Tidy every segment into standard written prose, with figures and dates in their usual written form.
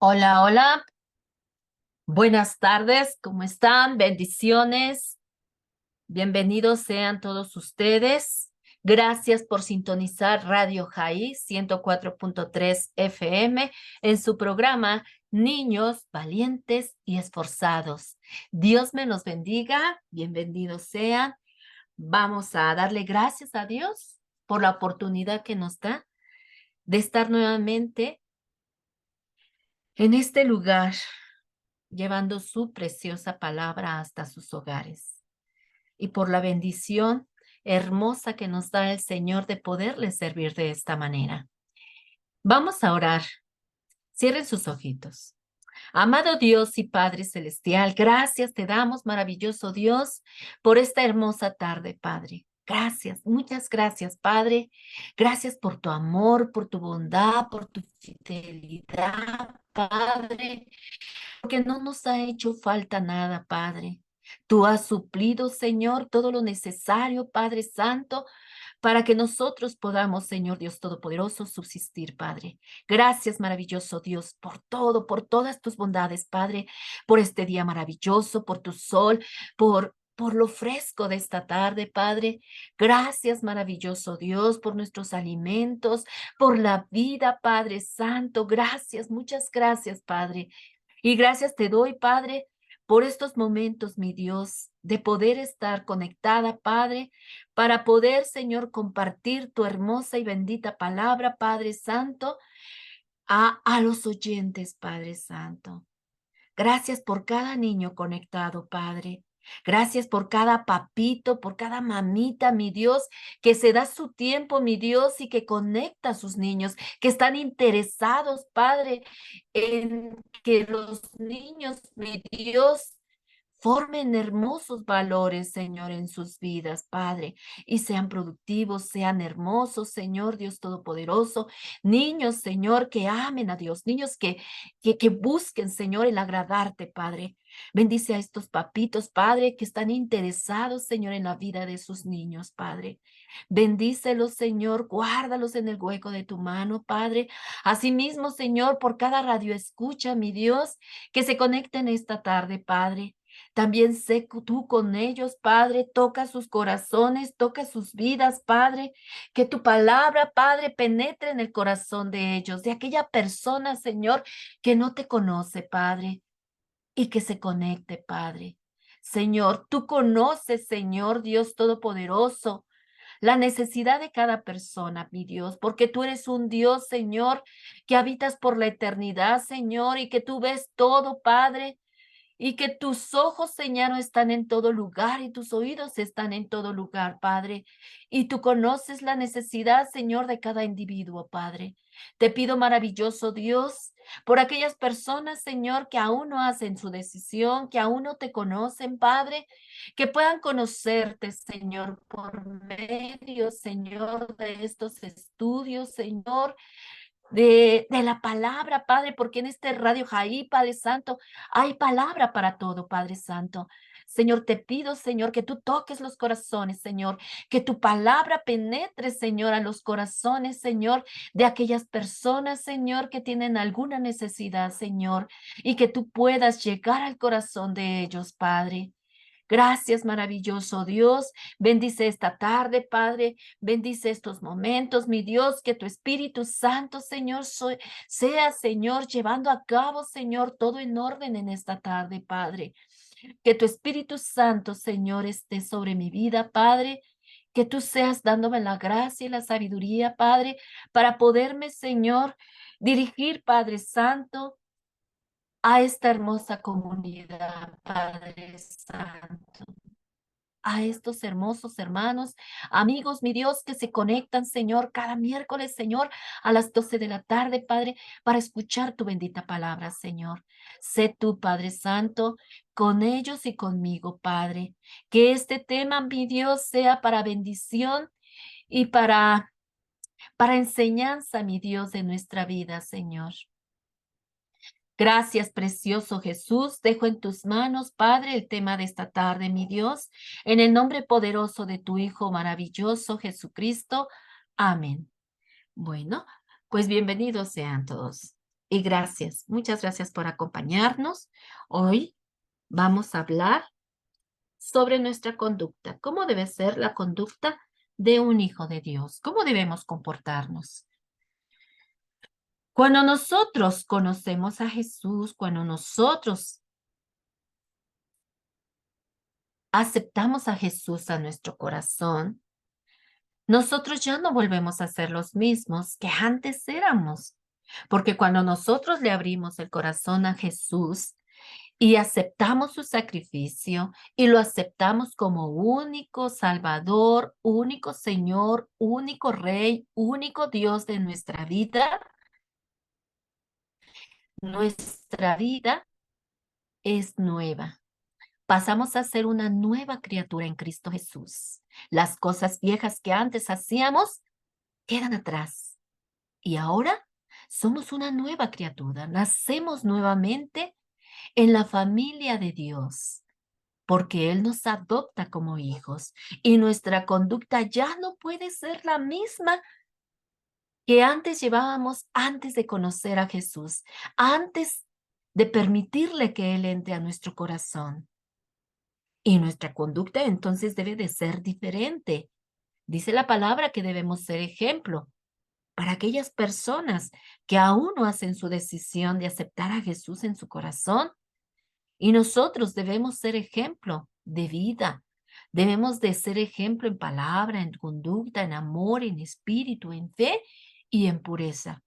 Hola, hola. Buenas tardes. ¿Cómo están? Bendiciones. Bienvenidos sean todos ustedes. Gracias por sintonizar Radio Jaí 104.3 FM en su programa Niños Valientes y Esforzados. Dios me los bendiga. Bienvenidos sean. Vamos a darle gracias a Dios por la oportunidad que nos da de estar nuevamente en este lugar llevando su preciosa palabra hasta sus hogares. Y por la bendición hermosa que nos da el Señor de poderles servir de esta manera. Vamos a orar. Cierren sus ojitos. Amado Dios y Padre Celestial, gracias te damos, maravilloso Dios, por esta hermosa tarde, Padre. Gracias, muchas gracias, Padre. Gracias por tu amor, por tu bondad, por tu fidelidad, Padre, porque no nos ha hecho falta nada, Padre. Tú has suplido, Señor, todo lo necesario, Padre Santo, para que nosotros podamos, Señor Dios Todopoderoso, subsistir, Padre. Gracias, maravilloso Dios, por todo, por todas tus bondades, Padre, por este día maravilloso, por tu sol, por lo fresco de esta tarde, Padre. Gracias, maravilloso Dios, por nuestros alimentos, por la vida, Padre Santo. Gracias, muchas gracias, Padre. Y gracias te doy, Padre, por estos momentos, mi Dios, de poder estar conectada, Padre, para poder, Señor, compartir tu hermosa y bendita palabra, Padre Santo, a los oyentes, Padre Santo. Gracias por cada niño conectado, Padre. Gracias por cada papito, por cada mamita, mi Dios, que se da su tiempo, mi Dios, y que conecta a sus niños, que están interesados, Padre, en que los niños, mi Dios, formen hermosos valores, Señor, en sus vidas, Padre, y sean productivos, sean hermosos, Señor Dios Todopoderoso. Niños, Señor, que amen a Dios, niños que busquen, Señor, el agradarte, Padre. Bendice a estos papitos, Padre, que están interesados, Señor, en la vida de sus niños, Padre. Bendícelos, Señor, guárdalos en el hueco de tu mano, Padre. Asimismo, Señor, por cada radio escucha, mi Dios, que se conecten esta tarde, Padre. También sé que tú con ellos, Padre, toca sus corazones, toca sus vidas, Padre. Que tu palabra, Padre, penetre en el corazón de ellos, de aquella persona, Señor, que no te conoce, Padre, y que se conecte, Padre. Señor, tú conoces, Señor Dios Todopoderoso, la necesidad de cada persona, mi Dios, porque tú eres un Dios, Señor, que habitas por la eternidad, Señor, y que tú ves todo, Padre. Y que tus ojos, Señor, están en todo lugar y tus oídos están en todo lugar, Padre. Y tú conoces la necesidad, Señor, de cada individuo, Padre. Te pido, maravilloso Dios, por aquellas personas, Señor, que aún no hacen su decisión, que aún no te conocen, Padre, que puedan conocerte, Señor, por medio, Señor, de estos estudios, Señor, de la palabra, Padre, porque en este Radio Jaí, Padre Santo, hay palabra para todo, Padre Santo. Señor, te pido, Señor, que tú toques los corazones, Señor, que tu palabra penetre, Señor, a los corazones, Señor, de aquellas personas, Señor, que tienen alguna necesidad, Señor, y que tú puedas llegar al corazón de ellos, Padre. Gracias, maravilloso Dios. Bendice esta tarde, Padre. Bendice estos momentos, mi Dios, que tu Espíritu Santo, Señor, sea, Señor, llevando a cabo, Señor, todo en orden en esta tarde, Padre. Que tu Espíritu Santo, Señor, esté sobre mi vida, Padre. Que tú seas dándome la gracia y la sabiduría, Padre, para poderme, Señor, dirigir, Padre Santo, a esta hermosa comunidad, Padre Santo, a estos hermosos hermanos, amigos, mi Dios, que se conectan, Señor, cada miércoles, Señor, a las 12 de la tarde, Padre, para escuchar tu bendita palabra, Señor. Sé tú, Padre Santo, con ellos y conmigo, Padre. Que este tema, mi Dios, sea para bendición y para enseñanza, mi Dios, de nuestra vida, Señor. Gracias, precioso Jesús. Dejo en tus manos, Padre, el tema de esta tarde, mi Dios, en el nombre poderoso de tu Hijo maravilloso, Jesucristo. Amén. Bueno, pues bienvenidos sean todos. y gracias. Muchas gracias por acompañarnos. Hoy vamos a hablar sobre nuestra conducta. ¿Cómo debe ser la conducta de un hijo de Dios? ¿Cómo debemos comportarnos? Cuando nosotros conocemos a Jesús, cuando nosotros aceptamos a Jesús a nuestro corazón, nosotros ya no volvemos a ser los mismos que antes éramos. Porque cuando nosotros le abrimos el corazón a Jesús y aceptamos su sacrificio y lo aceptamos como único Salvador, único Señor, único Rey, único Dios de nuestra vida es nueva. Pasamos a ser una nueva criatura en Cristo Jesús. Las cosas viejas que antes hacíamos quedan atrás. Y ahora somos una nueva criatura. Nacemos nuevamente en la familia de Dios, porque Él nos adopta como hijos y nuestra conducta ya no puede ser la misma que antes llevábamos antes de conocer a Jesús, antes de permitirle que Él entre a nuestro corazón. Y nuestra conducta entonces debe de ser diferente. Dice la palabra que debemos ser ejemplo para aquellas personas que aún no hacen su decisión de aceptar a Jesús en su corazón. Y nosotros debemos ser ejemplo de vida. Debemos de ser ejemplo en palabra, en conducta, en amor, en espíritu, en fe y en pureza.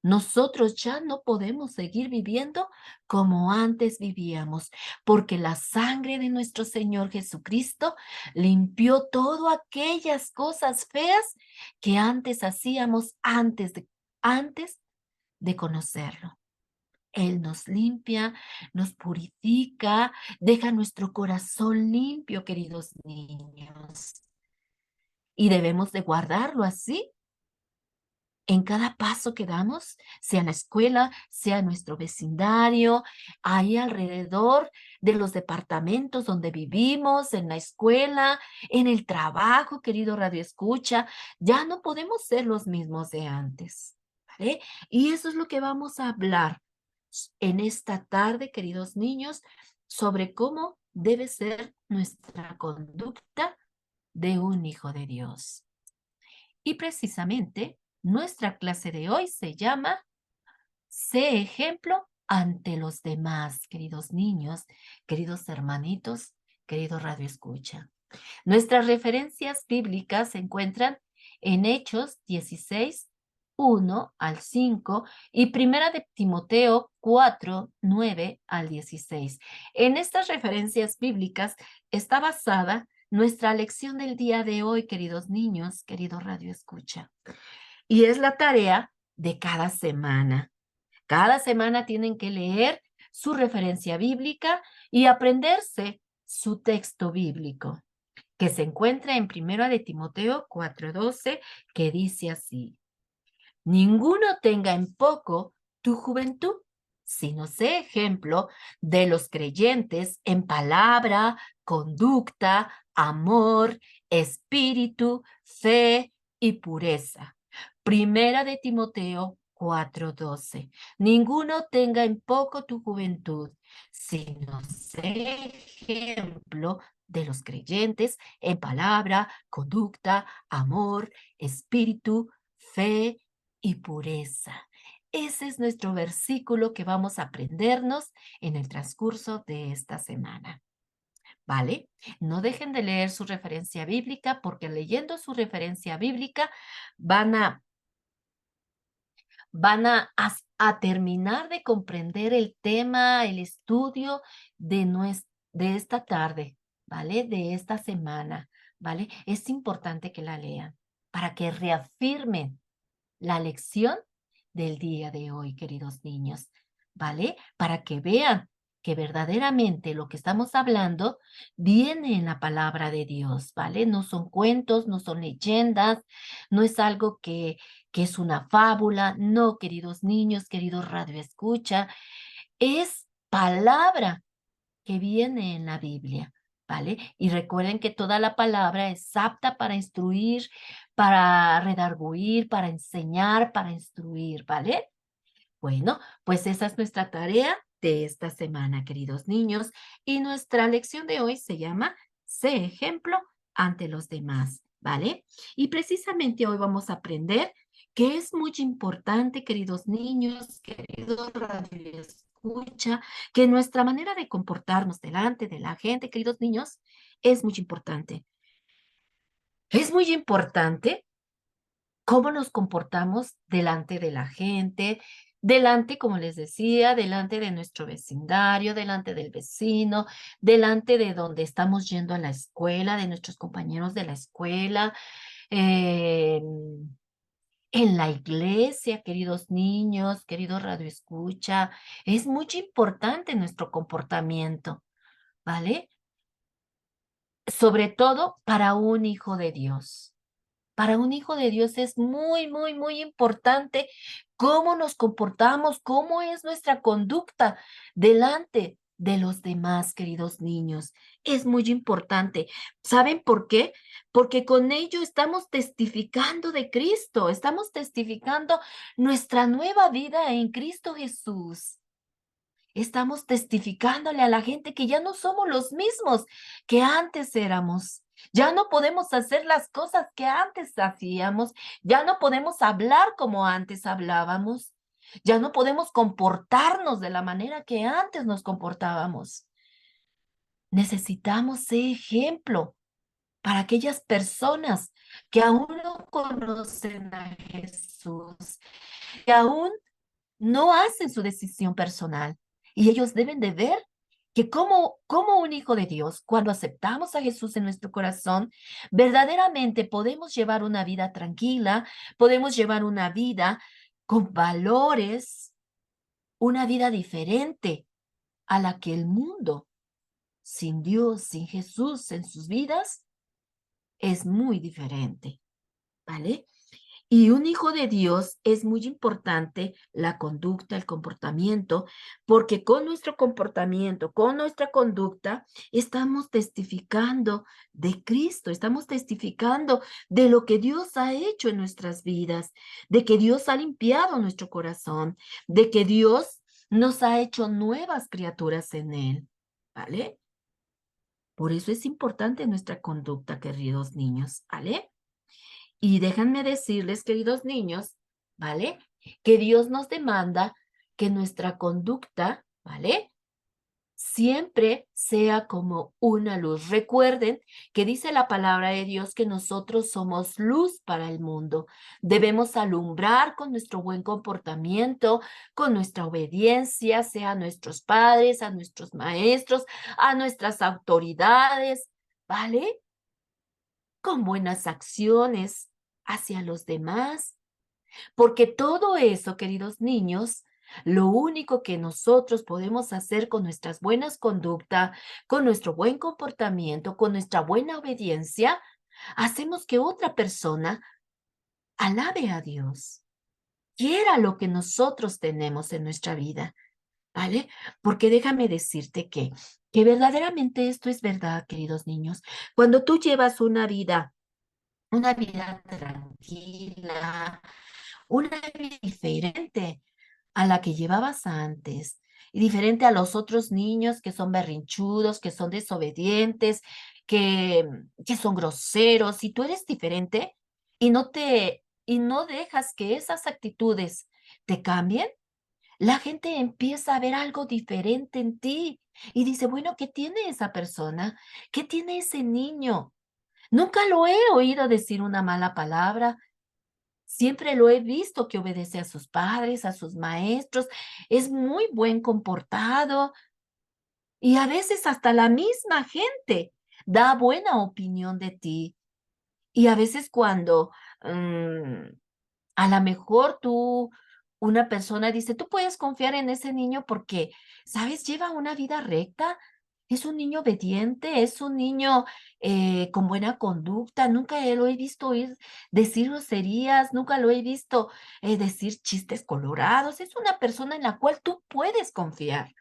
Nosotros ya no podemos seguir viviendo como antes vivíamos, porque la sangre de nuestro Señor Jesucristo limpió todas aquellas cosas feas que antes hacíamos antes de conocerlo. Él nos limpia, nos purifica, deja nuestro corazón limpio, queridos niños. Y debemos de guardarlo así en cada paso que damos, sea en la escuela, sea en nuestro vecindario, ahí alrededor de los departamentos donde vivimos, en la escuela, en el trabajo, querido Radio Escucha. Ya no podemos ser los mismos de antes, ¿vale? Y eso es lo que vamos a hablar en esta tarde, queridos niños, sobre cómo debe ser nuestra conducta de un hijo de Dios. Y precisamente nuestra clase de hoy se llama Sé ejemplo ante los demás, queridos niños, queridos hermanitos, querido Radio Escucha. Nuestras referencias bíblicas se encuentran en Hechos 16, 1 al 5 y Primera de Timoteo 4, 9 al 16. En estas referencias bíblicas está basada nuestra lección del día de hoy, queridos niños, querido Radio Escucha. Y es la tarea de cada semana. Cada semana tienen que leer su referencia bíblica y aprenderse su texto bíblico, que se encuentra en Primera de Timoteo 4:12, que dice así: ninguno tenga en poco tu juventud, sino sé ejemplo de los creyentes en palabra, conducta, amor, espíritu, fe y pureza. Primera de Timoteo 4:12. Ninguno tenga en poco tu juventud, sino sé ejemplo de los creyentes en palabra, conducta, amor, espíritu, fe y pureza. Ese es nuestro versículo que vamos a aprendernos en el transcurso de esta semana. ¿Vale? No dejen de leer su referencia bíblica, porque leyendo su referencia bíblica van a terminar de comprender el tema, el estudio de esta tarde, ¿vale? De esta semana, ¿vale? Es importante que la lean para que reafirmen la lección del día de hoy, queridos niños, ¿vale? Para que vean que verdaderamente lo que estamos hablando viene en la palabra de Dios, ¿vale? No son cuentos, no son leyendas, no es algo que es una fábula, no, queridos niños, queridos Radio Escucha, es palabra que viene en la Biblia, ¿vale? Y recuerden que toda la palabra es apta para instruir, para redarguir, para enseñar, para instruir, ¿vale? Bueno, pues esa es nuestra tarea de esta semana, queridos niños, y nuestra lección de hoy se llama Sé ejemplo ante los demás, ¿vale? Y precisamente hoy vamos a aprender que es muy importante, queridos niños, queridos radioescucha, que nuestra manera de comportarnos delante de la gente, queridos niños, es muy importante. Es muy importante cómo nos comportamos delante de la gente, delante, como les decía, delante de nuestro vecindario, delante del vecino, delante de donde estamos yendo a la escuela, de nuestros compañeros de la escuela, en la iglesia, queridos niños, queridos radioescucha. Es muy importante nuestro comportamiento, ¿vale? Sobre todo para un hijo de Dios. Para un hijo de Dios es muy, muy, muy importante cómo nos comportamos, cómo es nuestra conducta delante de los demás, queridos niños. Es muy importante. ¿Saben por qué? Porque con ello estamos testificando de Cristo, estamos testificando nuestra nueva vida en Cristo Jesús. Estamos testificándole a la gente que ya no somos los mismos que antes éramos. Ya no podemos hacer las cosas que antes hacíamos. Ya no podemos hablar como antes hablábamos. Ya no podemos comportarnos de la manera que antes nos comportábamos. Necesitamos ser ejemplo para aquellas personas que aún no conocen a Jesús, que aún no hacen su decisión personal y ellos deben de ver que como un hijo de Dios, cuando aceptamos a Jesús en nuestro corazón, verdaderamente podemos llevar una vida tranquila, podemos llevar una vida con valores, una vida diferente a la que el mundo, sin Dios, sin Jesús en sus vidas, es muy diferente, ¿vale? Y un hijo de Dios es muy importante la conducta, el comportamiento, porque con nuestro comportamiento, con nuestra conducta, estamos testificando de Cristo, estamos testificando de lo que Dios ha hecho en nuestras vidas, de que Dios ha limpiado nuestro corazón, de que Dios nos ha hecho nuevas criaturas en Él, ¿vale? Por eso es importante nuestra conducta, queridos niños, ¿vale? Y déjenme decirles, queridos niños, ¿vale? Que Dios nos demanda que nuestra conducta, ¿vale? Siempre sea como una luz. Recuerden que dice la palabra de Dios que nosotros somos luz para el mundo. Debemos alumbrar con nuestro buen comportamiento, con nuestra obediencia, sea a nuestros padres, a nuestros maestros, a nuestras autoridades, ¿vale? Con buenas acciones hacia los demás, porque todo eso, queridos niños, lo único que nosotros podemos hacer con nuestras buenas conductas, con nuestro buen comportamiento, con nuestra buena obediencia, hacemos que otra persona alabe a Dios, quiera lo que nosotros tenemos en nuestra vida, ¿vale? Porque déjame decirte que verdaderamente esto es verdad, queridos niños. Cuando tú llevas una vida tranquila, una vida diferente a la que llevabas antes y diferente a los otros niños que son berrinchudos, que son desobedientes, que son groseros. Si tú eres diferente y no dejas que esas actitudes te cambien, la gente empieza a ver algo diferente en ti y dice, bueno, ¿qué tiene esa persona? ¿Qué tiene ese niño? Nunca lo he oído decir una mala palabra. Siempre lo he visto que obedece a sus padres, a sus maestros, es muy buen comportado y a veces hasta la misma gente da buena opinión de ti. Y a veces cuando a lo mejor una persona dice, tú puedes confiar en ese niño porque, ¿sabes? Lleva una vida recta, es un niño obediente, es un niño con buena conducta, nunca lo he visto decir groserías, nunca lo he visto decir chistes colorados, es una persona en la cual tú puedes confiar.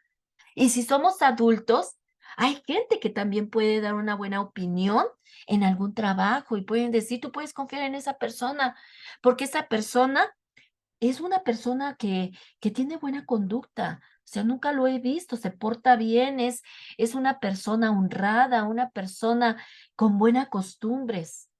Y si somos adultos, hay gente que también puede dar una buena opinión en algún trabajo y pueden decir, tú puedes confiar en esa persona, porque esa persona es una persona que tiene buena conducta. O sea, nunca lo he visto, se porta bien, es una persona honrada, una persona con buenas costumbres.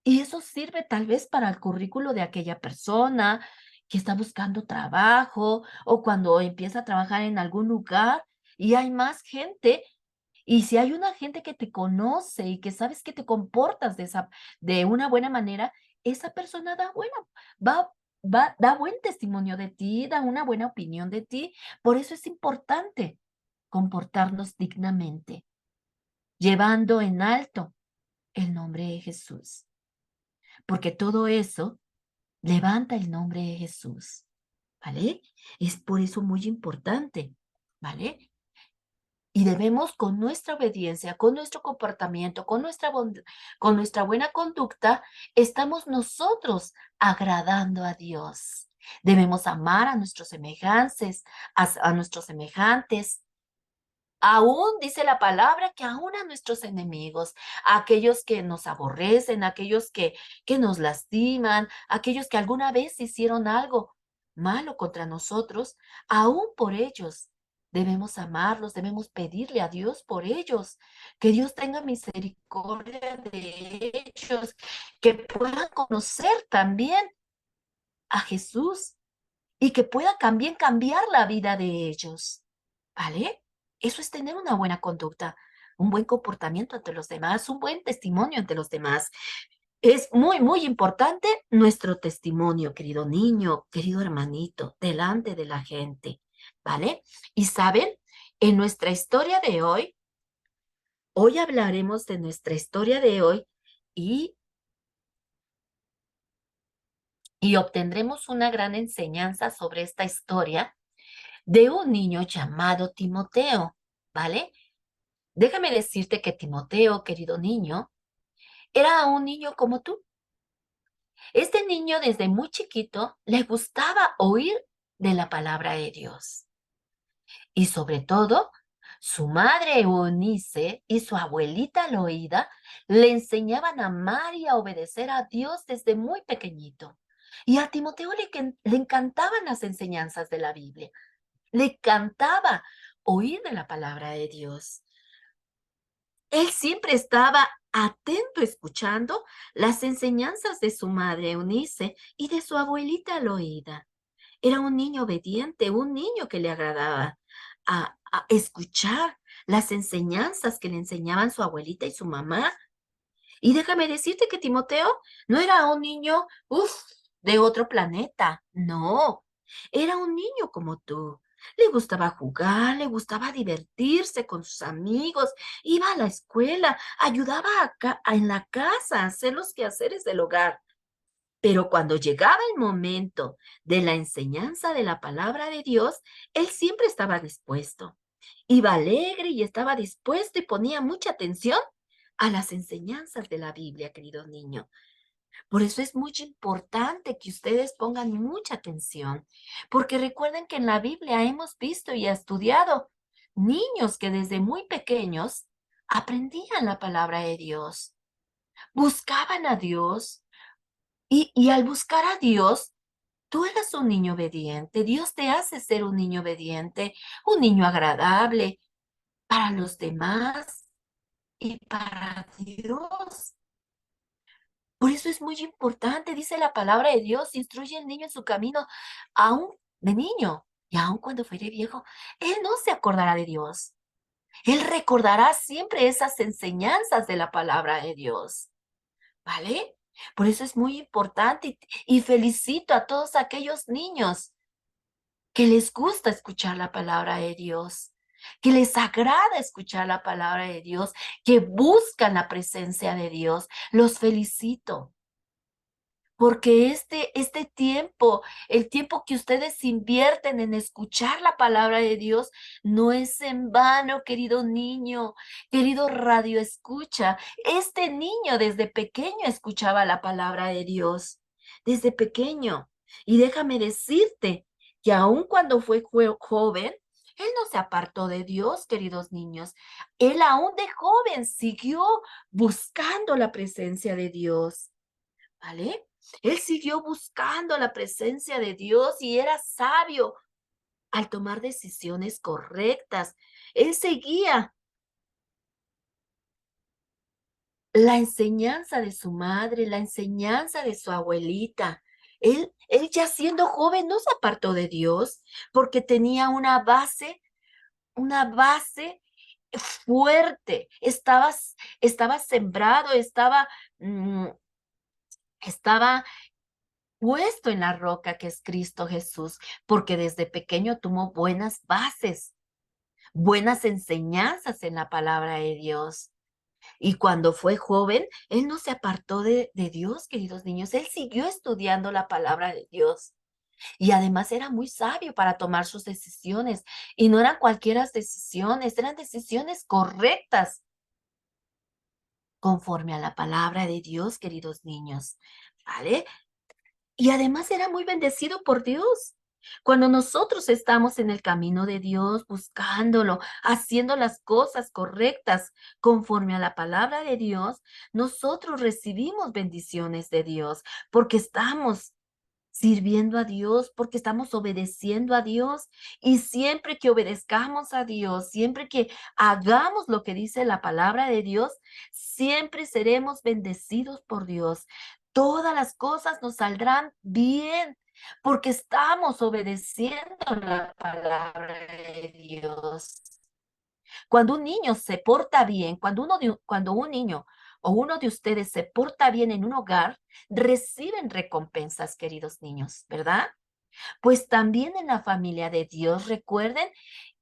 Y eso sirve tal vez para el currículo de aquella persona que está buscando trabajo o cuando empieza a trabajar en algún lugar y hay más gente. Y si hay una gente que te conoce y que sabes que te comportas de una buena manera, esa persona va, da buen testimonio de ti, da una buena opinión de ti. Por eso es importante comportarnos dignamente, llevando en alto el nombre de Jesús, porque todo eso levanta el nombre de Jesús, ¿vale? Es por eso muy importante, ¿vale? Y debemos con nuestra obediencia, con nuestro comportamiento, con nuestra buena conducta, estamos nosotros agradando a Dios. Debemos amar a nuestros semejantes, a nuestros semejantes. Aún dice la palabra que aún a nuestros enemigos, a aquellos que nos aborrecen, a aquellos que nos lastiman, a aquellos que alguna vez hicieron algo malo contra nosotros, aún por ellos debemos amarlos, debemos pedirle a Dios por ellos, que Dios tenga misericordia de ellos, que puedan conocer también a Jesús y que pueda también cambiar la vida de ellos, ¿vale? Eso es tener una buena conducta, un buen comportamiento ante los demás, un buen testimonio ante los demás. Es muy, muy importante nuestro testimonio, querido niño, querido hermanito, delante de la gente, ¿vale? Y saben, en nuestra historia de hoy hablaremos de nuestra historia de hoy y, y obtendremos una gran enseñanza sobre esta historia de un niño llamado Timoteo, ¿vale? Déjame decirte que Timoteo, querido niño, era un niño como tú. Este niño desde muy chiquito le gustaba oír de la palabra de Dios. Y sobre todo, su madre Eunice y su abuelita Loida le enseñaban a amar y a obedecer a Dios desde muy pequeñito. Y a Timoteo le encantaban las enseñanzas de la Biblia. Le encantaba oír de la palabra de Dios. Él siempre estaba atento escuchando las enseñanzas de su madre Eunice y de su abuelita Loida. Era un niño obediente, un niño que le agradaba a escuchar las enseñanzas que le enseñaban su abuelita y su mamá. Y déjame decirte que Timoteo no era un niño, de otro planeta. No, era un niño como tú. Le gustaba jugar, le gustaba divertirse con sus amigos, iba a la escuela, ayudaba en la casa a hacer los quehaceres del hogar. Pero cuando llegaba el momento de la enseñanza de la palabra de Dios, él siempre estaba dispuesto. Iba alegre y estaba dispuesto y ponía mucha atención a las enseñanzas de la Biblia, querido niño. Por eso es muy importante que ustedes pongan mucha atención, porque recuerden que en la Biblia hemos visto y estudiado niños que desde muy pequeños aprendían la palabra de Dios, buscaban a Dios y al buscar a Dios, tú eres un niño obediente. Dios te hace ser un niño obediente, un niño agradable para los demás y para Dios. Por eso es muy importante, dice la palabra de Dios, instruye al niño en su camino, aún de niño, y aún cuando fuere viejo, él no se acordará de Dios. Él recordará siempre esas enseñanzas de la palabra de Dios, ¿vale? Por eso es muy importante y felicito a todos aquellos niños que les gusta escuchar la palabra de Dios, que les agrada escuchar la palabra de Dios, que buscan la presencia de Dios. Los felicito. Porque este tiempo, el tiempo que ustedes invierten en escuchar la palabra de Dios, no es en vano, querido niño, querido radio escucha. Este niño desde pequeño escuchaba la palabra de Dios, desde pequeño. Y déjame decirte que aun cuando fue joven, él no se apartó de Dios, queridos niños. Él aún de joven siguió buscando la presencia de Dios, ¿vale? Él siguió buscando la presencia de Dios y era sabio al tomar decisiones correctas. Él seguía la enseñanza de su madre, la enseñanza de su abuelita. Él ya siendo joven no se apartó de Dios porque tenía una base fuerte. Estaba sembrado, mm, estaba puesto en la roca que es Cristo Jesús, porque desde pequeño tuvo buenas bases, buenas enseñanzas en la palabra de Dios. Y cuando fue joven, él no se apartó de Dios, queridos niños. Él siguió estudiando la palabra de Dios. Y además era muy sabio para tomar sus decisiones. Y no eran cualquiera decisiones, eran decisiones correctas conforme a la palabra de Dios, queridos niños. ¿Vale? Y además era muy bendecido por Dios. Cuando nosotros estamos en el camino de Dios, buscándolo, haciendo las cosas correctas conforme a la palabra de Dios, nosotros recibimos bendiciones de Dios porque estamos sirviendo a Dios, porque estamos obedeciendo a Dios. Y siempre que obedezcamos a Dios, siempre que hagamos lo que dice la palabra de Dios, siempre seremos bendecidos por Dios. Todas las cosas nos saldrán bien porque estamos obedeciendo la palabra de Dios. Cuando un niño se porta bien, cuando un niño o uno de ustedes se porta bien en un hogar, reciben recompensas, queridos niños, ¿verdad? Pues también en la familia de Dios, recuerden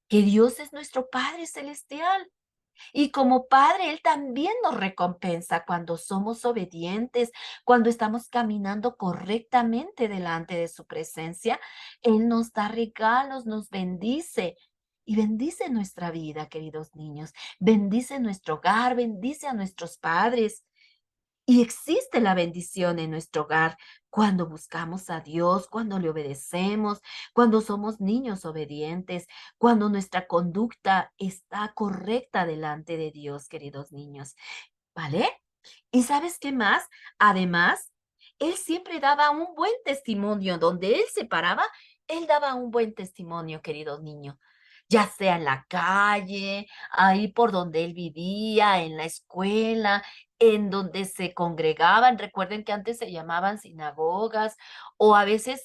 que Dios es nuestro Padre Celestial. Y como Padre, Él también nos recompensa cuando somos obedientes, cuando estamos caminando correctamente delante de su presencia. Él nos da regalos, nos bendice y bendice nuestra vida, queridos niños. Bendice nuestro hogar, bendice a nuestros padres. Y existe la bendición en nuestro hogar cuando buscamos a Dios, cuando le obedecemos, cuando somos niños obedientes, cuando nuestra conducta está correcta delante de Dios, queridos niños. ¿Vale? ¿Y sabes qué más? Además, él siempre daba un buen testimonio. Donde él se paraba, él daba un buen testimonio, queridos niños. Ya sea en la calle, ahí por donde él vivía, en la escuela, en donde se congregaban. Recuerden que antes se llamaban sinagogas o a veces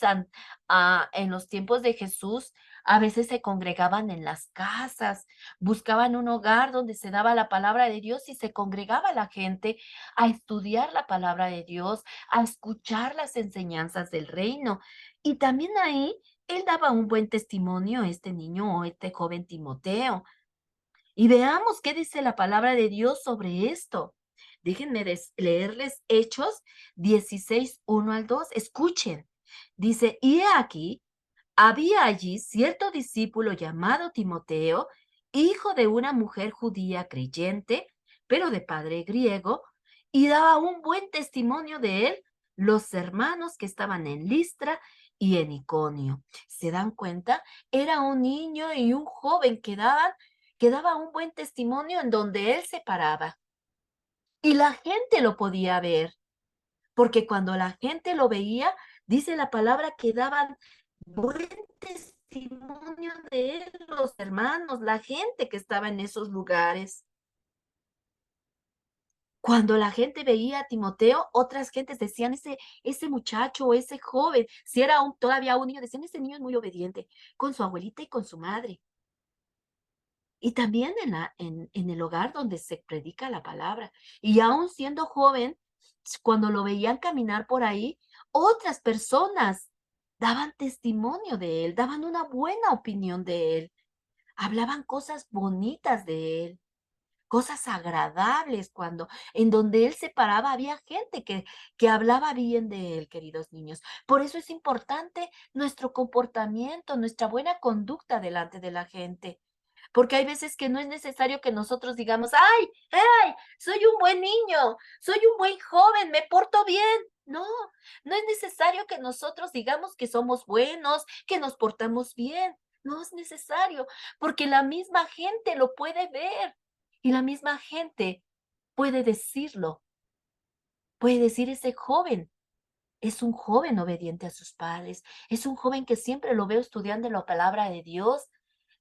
en los tiempos de Jesús, a veces se congregaban en las casas, buscaban un hogar donde se daba la palabra de Dios y se congregaba la gente a estudiar la palabra de Dios, a escuchar las enseñanzas del reino. Y también ahí él daba un buen testimonio, este niño o este joven Timoteo. Y veamos qué dice la palabra de Dios sobre esto. Déjenme leerles Hechos 16, 1 al 2. Escuchen. Dice, y he aquí, había allí cierto discípulo llamado Timoteo, hijo de una mujer judía creyente, pero de padre griego, y daba un buen testimonio de él los hermanos que estaban en Listra y en Iconio. ¿Se dan cuenta? Era un niño y un joven que daba un buen testimonio en donde él se paraba. Y la gente lo podía ver, porque cuando la gente lo veía, dice la palabra que daban buen testimonio de él, los hermanos, la gente que estaba en esos lugares. Cuando la gente veía a Timoteo, otras gentes decían, ese muchacho, ese joven, si era todavía un niño, decían, ese niño es muy obediente con su abuelita y con su madre. Y también en el hogar donde se predica la palabra. Y aún siendo joven, cuando lo veían caminar por ahí, otras personas daban testimonio de él, daban una buena opinión de él, hablaban cosas bonitas de él, cosas agradables en donde él se paraba había gente que hablaba bien de él, queridos niños. Por eso es importante nuestro comportamiento, nuestra buena conducta delante de la gente. Porque hay veces que no es necesario que nosotros digamos, ay, ay, soy un buen niño, soy un buen joven, me porto bien. No, no es necesario que nosotros digamos que somos buenos, que nos portamos bien. No es necesario, porque la misma gente lo puede ver y la misma gente puede decirlo, puede decir ese joven. es un joven obediente a sus padres, es un joven que siempre lo veo estudiando la palabra de Dios,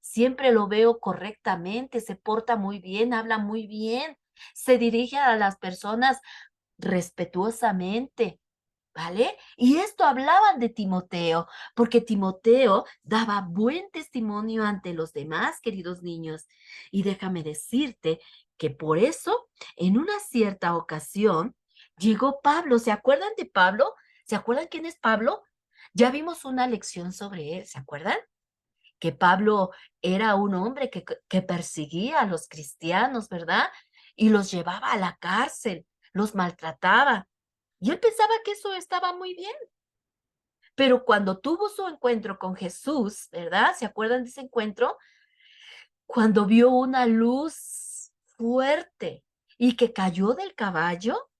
siempre lo veo correctamente, se porta muy bien, habla muy bien, se dirige a las personas respetuosamente, ¿vale? Y esto hablaban de Timoteo, porque Timoteo daba buen testimonio ante los demás, queridos niños. Y déjame decirte que por eso, en una cierta ocasión, llegó Pablo. ¿Se acuerdan de Pablo? ¿Se acuerdan quién es Pablo? Ya vimos una lección sobre él, ¿se acuerdan? Que Pablo era un hombre que perseguía a los cristianos, ¿verdad? Y los llevaba a la cárcel, los maltrataba. Y él pensaba que eso estaba muy bien. Pero cuando tuvo su encuentro con Jesús, ¿verdad? ¿Se acuerdan de ese encuentro? Cuando vio una luz fuerte y que cayó del caballo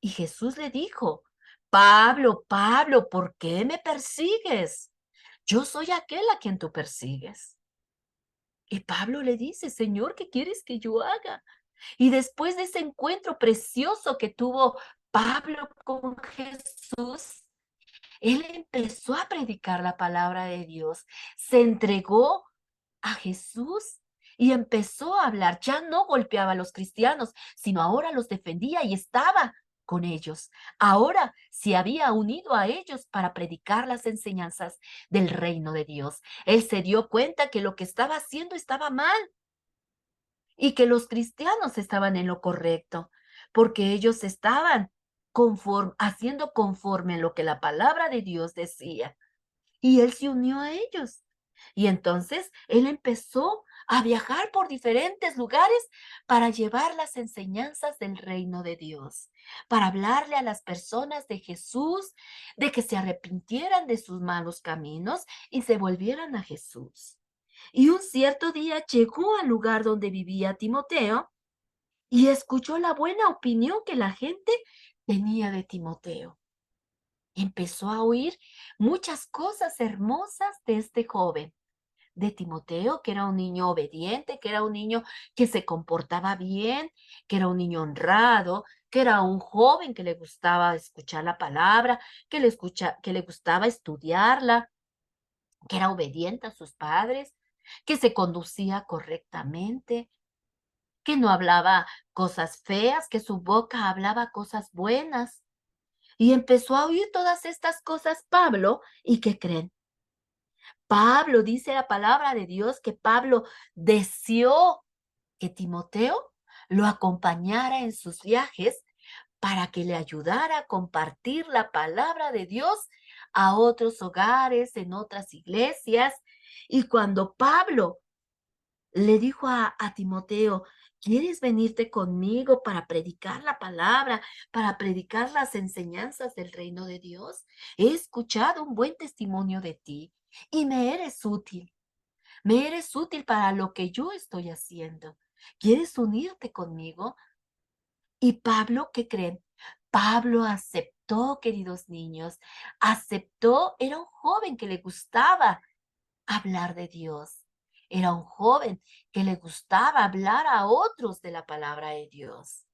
y Jesús le dijo, Pablo, Pablo, ¿por qué me persigues? Yo soy aquel a quien tú persigues. Y Pablo le dice, Señor, ¿qué quieres que yo haga? Y después de ese encuentro precioso que tuvo Pablo con Jesús, él empezó a predicar la palabra de Dios, se entregó a Jesús y empezó a hablar. Ya no golpeaba a los cristianos, sino ahora los defendía y estaba con ellos. Ahora se había unido a ellos para predicar las enseñanzas del reino de Dios. Él se dio cuenta que lo que estaba haciendo estaba mal y que los cristianos estaban en lo correcto, porque ellos estaban haciendo conforme lo que la palabra de Dios decía. Y él se unió a ellos. Y entonces él empezó a viajar por diferentes lugares para llevar las enseñanzas del reino de Dios, para hablarle a las personas de Jesús, de que se arrepintieran de sus malos caminos y se volvieran a Jesús. Y un cierto día llegó al lugar donde vivía Timoteo y escuchó la buena opinión que la gente tenía de Timoteo. Empezó a oír muchas cosas hermosas de este joven, de Timoteo, que era un niño obediente, que era un niño que se comportaba bien, que era un niño honrado, que era un joven que le gustaba escuchar la palabra, que le gustaba estudiarla, que era obediente a sus padres, que se conducía correctamente, que no hablaba cosas feas, que su boca hablaba cosas buenas. Y empezó a oír todas estas cosas Pablo, ¿y qué creen? Pablo, dice la palabra de Dios, que Pablo deseó que Timoteo lo acompañara en sus viajes para que le ayudara a compartir la palabra de Dios a otros hogares, en otras iglesias. Y cuando Pablo le dijo a Timoteo, ¿quieres venirte conmigo para predicar la palabra, para predicar las enseñanzas del reino de Dios? He escuchado un buen testimonio de ti y me eres útil. Me eres útil para lo que yo estoy haciendo. ¿Quieres unirte conmigo? Y Pablo, ¿qué creen? Pablo aceptó, queridos niños, aceptó, era un joven que le gustaba hablar de Dios. Era un joven que le gustaba hablar a otros de la palabra de Dios.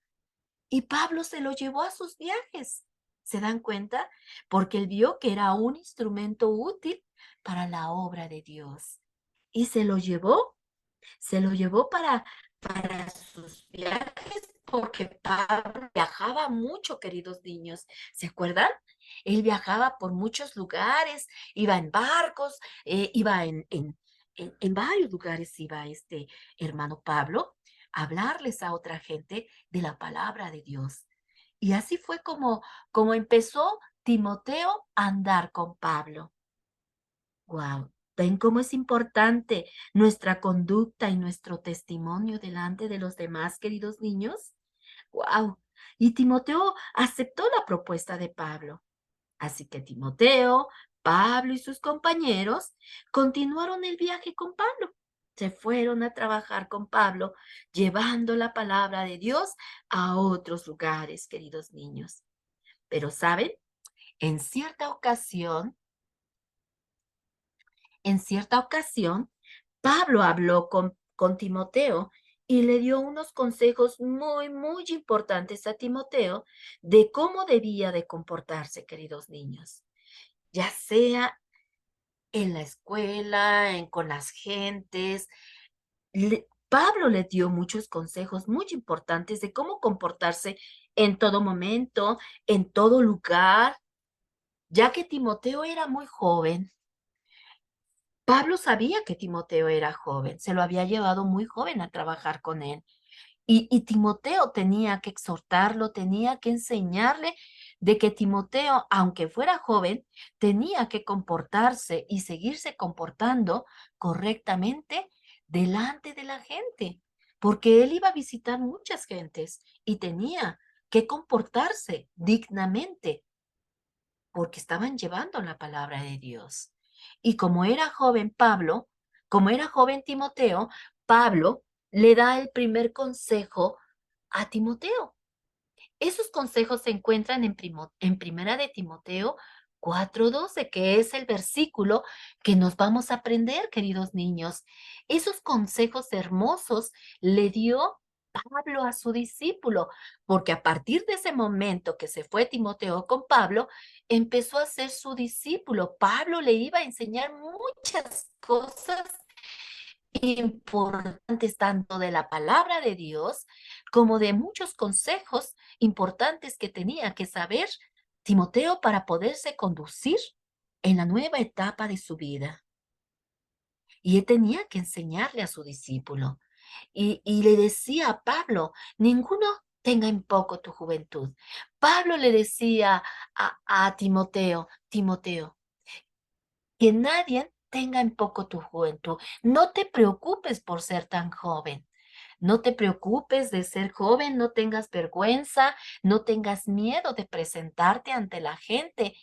Y Pablo se lo llevó a sus viajes. ¿Se dan cuenta? Porque él vio que era un instrumento útil para la obra de Dios. Y se lo llevó para sus viajes porque Pablo viajaba mucho, queridos niños. ¿Se acuerdan? Él viajaba por muchos lugares, iba en barcos, iba en varios lugares, iba este hermano Pablo a hablarles a otra gente de la palabra de Dios. Y así fue como empezó Timoteo a andar con Pablo. Wow. ¿Ven cómo es importante nuestra conducta y nuestro testimonio delante de los demás, queridos niños? Wow. Y Timoteo aceptó la propuesta de Pablo. Así que Timoteo, Pablo y sus compañeros continuaron el viaje con Pablo. Se fueron a trabajar con Pablo, llevando la palabra de Dios a otros lugares, queridos niños. Pero, ¿saben? En cierta ocasión, en cierta ocasión, Pablo habló con Timoteo y le dio unos consejos muy, muy importantes a Timoteo de cómo debía de comportarse, queridos niños, ya sea en la escuela, con las gentes. Pablo le dio muchos consejos muy importantes de cómo comportarse en todo momento, en todo lugar, ya que Timoteo era muy joven. Pablo sabía que Timoteo era joven, se lo había llevado muy joven a trabajar con él. Y Timoteo tenía que exhortarlo, tenía que enseñarle de que Timoteo, aunque fuera joven, tenía que comportarse y seguirse comportando correctamente delante de la gente, porque él iba a visitar muchas gentes y tenía que comportarse dignamente, porque estaban llevando la palabra de Dios. Y como era joven Pablo, como era joven Timoteo, Pablo le da el primer consejo a Timoteo. Esos consejos se encuentran en Primera de Timoteo 4:12, que es el versículo que nos vamos a aprender, queridos niños. Esos consejos hermosos le dio Pablo a su discípulo, porque a partir de ese momento que se fue Timoteo con Pablo, empezó a ser su discípulo. Pablo le iba a enseñar muchas cosas importantes tanto de la palabra de Dios como de muchos consejos importantes que tenía que saber Timoteo para poderse conducir en la nueva etapa de su vida. Y él tenía que enseñarle a su discípulo. Y le decía a Pablo, ninguno tenga en poco tu juventud. Pablo le decía a Timoteo, Timoteo, que nadie tenga en poco tu juventud. No te preocupes por ser tan joven. No te preocupes de ser joven, no tengas vergüenza, no tengas miedo de presentarte ante la gente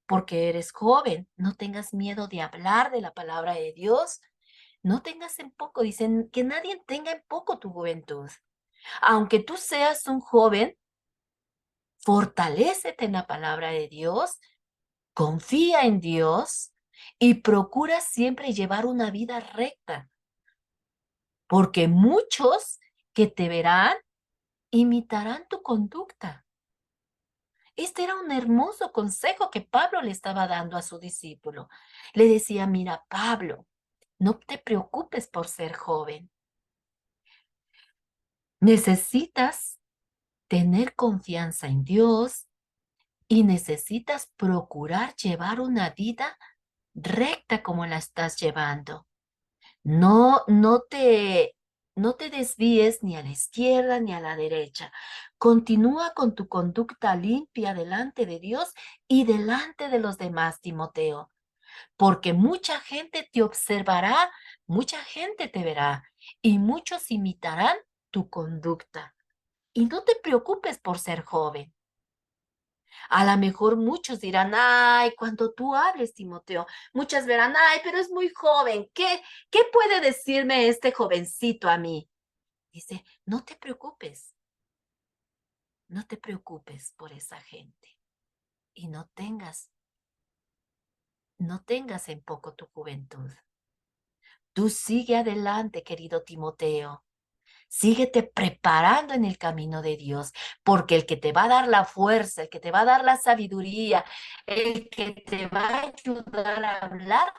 porque eres joven. No tengas miedo de hablar de la palabra de Dios. No tengas en poco, dicen que nadie tenga en poco tu juventud. Aunque tú seas un joven, fortalécete en la palabra de Dios, confía en Dios y procura siempre llevar una vida recta, porque muchos que te verán imitarán tu conducta. Este era un hermoso consejo que Pablo le estaba dando a su discípulo. Le decía, mira, Pablo, no te preocupes por ser joven. Necesitas tener confianza en Dios y necesitas procurar llevar una vida recta como la estás llevando. No te desvíes ni a la izquierda ni a la derecha. Continúa con tu conducta limpia delante de Dios y delante de los demás, Timoteo, porque mucha gente te observará, mucha gente te verá y muchos imitarán tu conducta. Y no te preocupes por ser joven. A lo mejor muchos dirán, ay, cuando tú hables, Timoteo, muchas verán, ay, pero es muy joven. ¿Qué puede decirme este jovencito a mí? Dice, no te preocupes por esa gente y no tengas en poco tu juventud. Tú sigue adelante, querido Timoteo. Síguete preparando en el camino de Dios, porque el que te va a dar la fuerza, el que te va a dar la sabiduría, el que te va a ayudar a hablar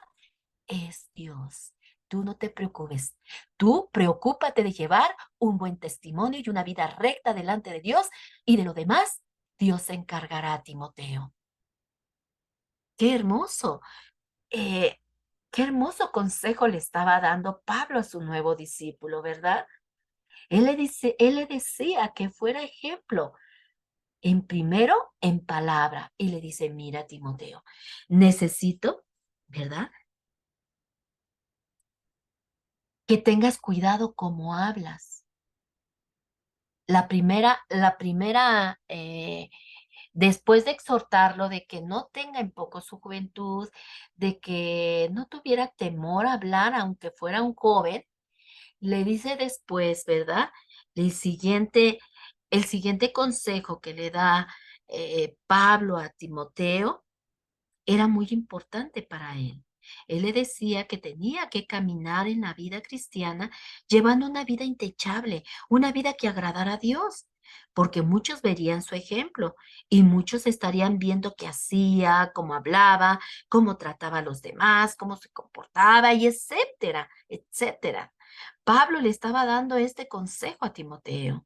es Dios. Tú no te preocupes. Tú preocúpate de llevar un buen testimonio y una vida recta delante de Dios y de lo demás, Dios se encargará, Timoteo. Qué hermoso. eh, qué hermoso consejo le estaba dando Pablo a su nuevo discípulo, ¿verdad? Él le decía que fuera ejemplo, en primero en palabra, y le dice, mira, Timoteo, necesito, ¿verdad? Que tengas cuidado cómo hablas. Después de exhortarlo de que no tenga en poco su juventud, de que no tuviera temor a hablar, aunque fuera un joven, le dice después, ¿verdad? El siguiente, el siguiente consejo que le da Pablo a Timoteo era muy importante para él. Él le decía que tenía que caminar en la vida cristiana llevando una vida intachable, una vida que agradara a Dios, porque muchos verían su ejemplo y muchos estarían viendo qué hacía, cómo hablaba, cómo trataba a los demás, cómo se comportaba y etcétera, etcétera. Pablo le estaba dando este consejo a Timoteo.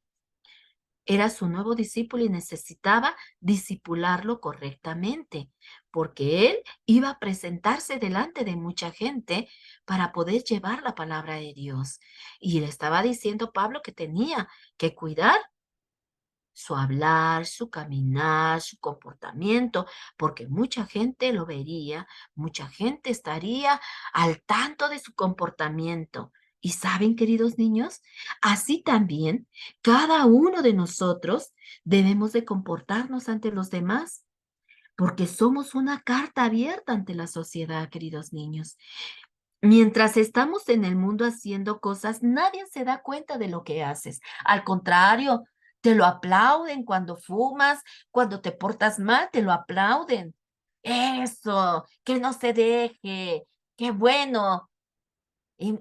Era su nuevo discípulo y necesitaba discipularlo correctamente, porque él iba a presentarse delante de mucha gente para poder llevar la palabra de Dios. Y le estaba diciendo Pablo que tenía que cuidar su hablar, su caminar, su comportamiento, porque mucha gente lo vería, mucha gente estaría al tanto de su comportamiento. Y saben, queridos niños, así también cada uno de nosotros debemos de comportarnos ante los demás, porque somos una carta abierta ante la sociedad, queridos niños. Mientras estamos en el mundo haciendo cosas, nadie se da cuenta de lo que haces. Al contrario, te lo aplauden cuando fumas, cuando te portas mal, te lo aplauden. Eso, que no se deje, qué bueno. Y,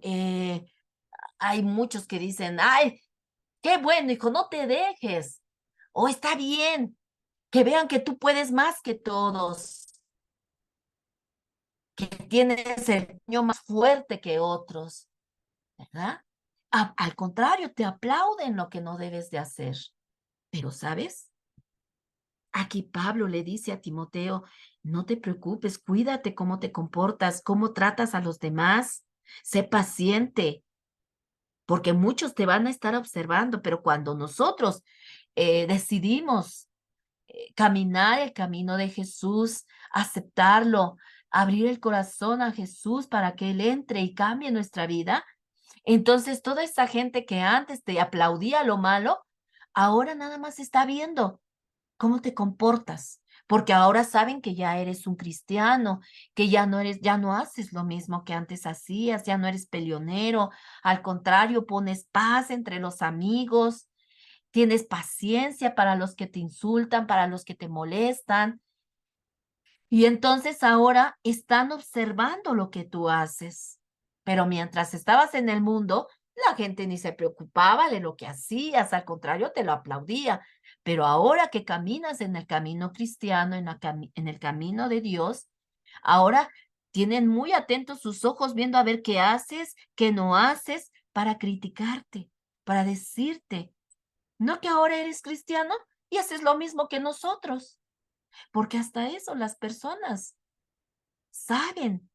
hay muchos que dicen, ay, qué bueno, hijo, no te dejes. O está bien, que vean que tú puedes más que todos, que tienes el puño más fuerte que otros. ¿Verdad? Al contrario, te aplauden lo que no debes de hacer. Pero, ¿sabes? Aquí Pablo le dice a Timoteo, no te preocupes, cuídate cómo te comportas, cómo tratas a los demás, sé paciente, porque muchos te van a estar observando, pero cuando nosotros decidimos caminar el camino de Jesús, aceptarlo, abrir el corazón a Jesús para que Él entre y cambie nuestra vida, entonces, toda esa gente que antes te aplaudía lo malo, ahora nada más está viendo cómo te comportas, porque ahora saben que ya eres un cristiano, que ya no haces lo mismo que antes hacías, ya no eres peleonero, al contrario, pones paz entre los amigos, tienes paciencia para los que te insultan, para los que te molestan, y entonces ahora están observando lo que tú haces. Pero mientras estabas en el mundo, la gente ni se preocupaba de lo que hacías, al contrario, te lo aplaudía. Pero ahora que caminas en el camino cristiano, en el camino de Dios, ahora tienen muy atentos sus ojos viendo a ver qué haces, qué no haces, para criticarte, para decirte, ¿no que ahora eres cristiano y haces lo mismo que nosotros? Porque hasta eso las personas saben,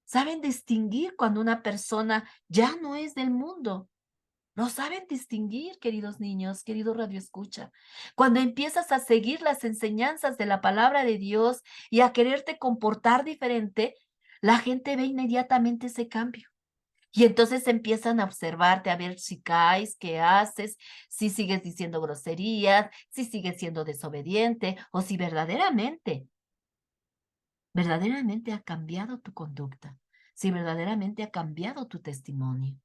saben distinguir cuando una persona ya no es del mundo. Lo saben distinguir, queridos niños, querido Radio Escucha. Cuando empiezas a seguir las enseñanzas de la palabra de Dios y a quererte comportar diferente, la gente ve inmediatamente ese cambio. Y entonces empiezan a observarte, a ver si caes, qué haces, si sigues diciendo groserías, si sigues siendo desobediente o si verdaderamente ha cambiado tu conducta, si verdaderamente ha cambiado tu testimonio.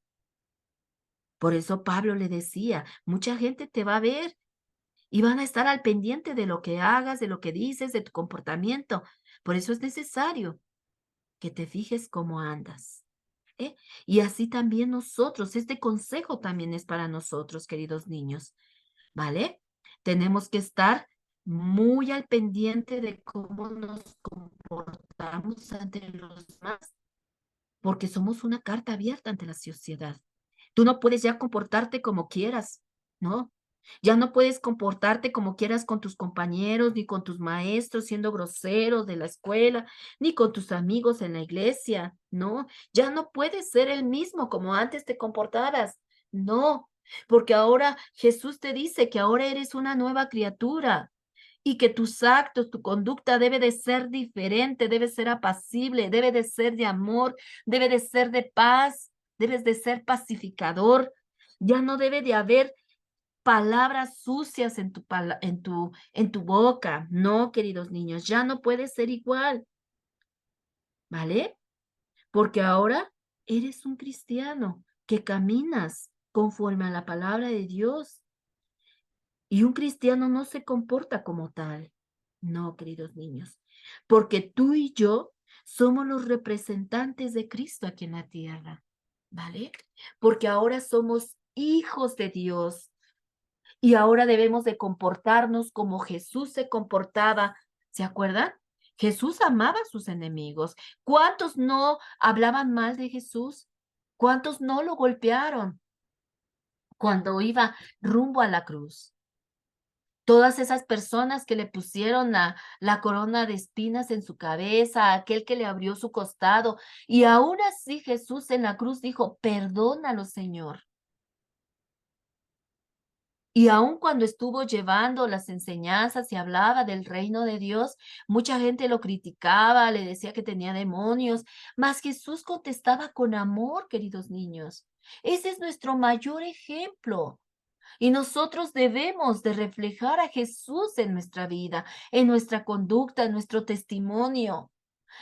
Por eso Pablo le decía, mucha gente te va a ver y van a estar al pendiente de lo que hagas, de lo que dices, de tu comportamiento. Por eso es necesario que te fijes cómo andas. ¿Eh? Y así también nosotros, este consejo también es para nosotros, queridos niños, ¿vale? Tenemos que estar muy al pendiente de cómo nos comportamos ante los demás, porque somos una carta abierta ante la sociedad. Tú no puedes ya comportarte como quieras, ¿no? Ya no puedes comportarte como quieras con tus compañeros, ni con tus maestros siendo groseros de la escuela, ni con tus amigos en la iglesia, ¿no? Ya no puedes ser el mismo como antes te comportabas, no, porque ahora Jesús te dice que ahora eres una nueva criatura y que tus actos, tu conducta debe de ser diferente, debe ser apacible, debe de ser de amor, debe de ser de paz, debes de ser pacificador. Ya no debe de haber palabras sucias en en tu boca. No, queridos niños, ya no puede ser igual, ¿vale? Porque ahora eres un cristiano que caminas conforme a la palabra de Dios. Y un cristiano no se comporta como tal. No, queridos niños, porque tú y yo Somos los representantes de Cristo aquí en la tierra, ¿vale? Porque ahora somos hijos de Dios y ahora debemos de comportarnos como Jesús se comportaba. ¿Se acuerdan? Jesús amaba a sus enemigos. ¿Cuántos no hablaban mal de Jesús? ¿Cuántos no lo golpearon cuando iba rumbo a la cruz? Todas esas personas que le pusieron la corona de espinas en su cabeza, aquel que le abrió su costado, y aún así Jesús en la cruz dijo, perdónalo, Señor. Y aun cuando estuvo llevando las enseñanzas y hablaba del reino de Dios, mucha gente lo criticaba, le decía que tenía demonios, mas Jesús contestaba con amor, queridos niños. Ese es nuestro mayor ejemplo. Y nosotros debemos de reflejar a Jesús en nuestra vida, en nuestra conducta, en nuestro testimonio.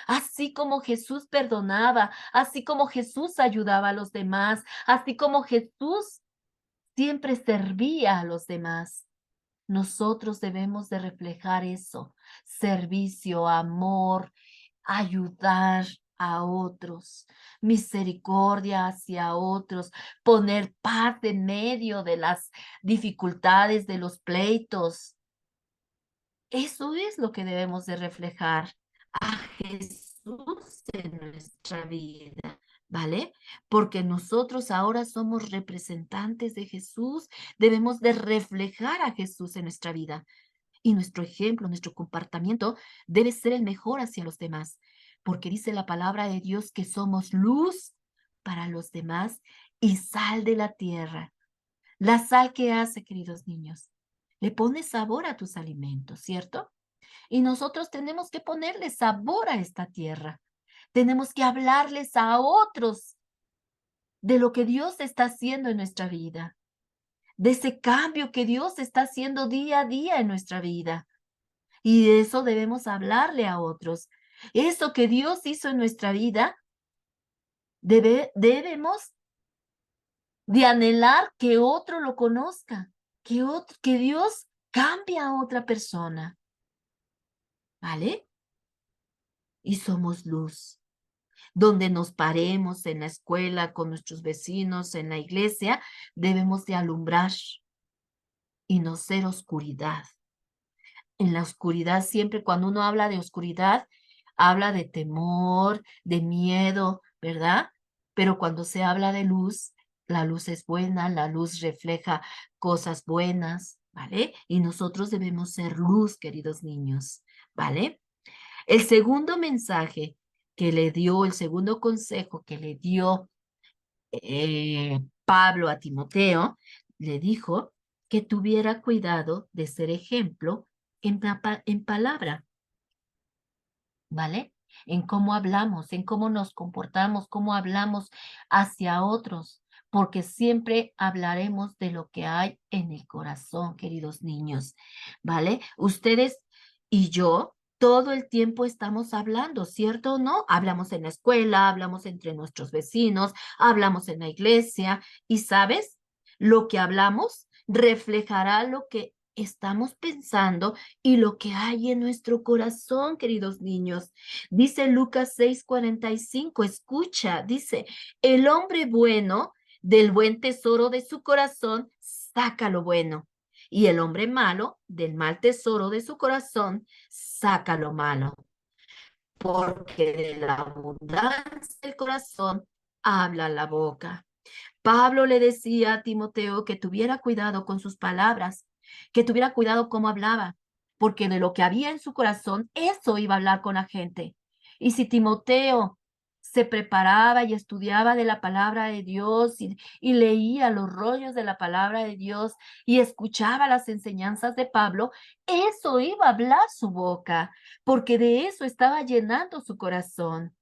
Así como Jesús perdonaba, así como Jesús ayudaba a los demás, así como Jesús siempre servía a los demás. Nosotros debemos de reflejar eso, servicio, amor, ayudar a otros, misericordia hacia otros, poner paz en medio de las dificultades, de los pleitos. Eso es lo que debemos de reflejar a Jesús en nuestra vida, ¿vale? Porque nosotros ahora somos representantes de Jesús, debemos de reflejar a Jesús en nuestra vida. Y nuestro ejemplo, nuestro comportamiento debe ser el mejor hacia los demás, porque dice la palabra de Dios que somos luz para los demás y sal de la tierra. La sal que hace, queridos niños, le pone sabor a tus alimentos, ¿cierto? Y nosotros tenemos que ponerle sabor a esta tierra. Tenemos que hablarles a otros de lo que Dios está haciendo en nuestra vida, de ese cambio que Dios está haciendo día a día en nuestra vida. Y de eso debemos hablarle a otros. Eso que Dios hizo en nuestra vida, debemos de anhelar que otro lo conozca, que Dios cambie a otra persona, ¿vale? Y somos luz. Donde nos paremos en la escuela, con nuestros vecinos, en la iglesia, debemos de alumbrar y no ser oscuridad. En la oscuridad, siempre cuando uno habla de oscuridad, habla de temor, de miedo, ¿verdad? Pero cuando se habla de luz, la luz es buena, la luz refleja cosas buenas, ¿vale? Y nosotros debemos ser luz, queridos niños, ¿vale? El segundo mensaje que le dio, el segundo consejo que le dio Pablo a Timoteo, le dijo que tuviera cuidado de ser ejemplo en palabra, ¿vale? En cómo hablamos, en cómo nos comportamos, cómo hablamos hacia otros, porque siempre hablaremos de lo que hay en el corazón, queridos niños, ¿vale? Ustedes y yo todo el tiempo estamos hablando, ¿cierto o no? Hablamos en la escuela, hablamos entre nuestros vecinos, hablamos en la iglesia y, ¿sabes? Lo que hablamos reflejará lo que estamos pensando y lo que hay en nuestro corazón, queridos niños. Dice Lucas 6:45, escucha, dice, el hombre bueno del buen tesoro de su corazón saca lo bueno, y el hombre malo del mal tesoro de su corazón saca lo malo, porque de la abundancia del corazón habla la boca. Pablo le decía a Timoteo que tuviera cuidado con sus palabras, que tuviera cuidado cómo hablaba, porque de lo que había en su corazón, eso iba a hablar con la gente. Y si Timoteo se preparaba y estudiaba de la palabra de Dios y leía los rollos de la palabra de Dios y escuchaba las enseñanzas de Pablo, eso iba a hablar su boca, porque de eso estaba llenando su corazón.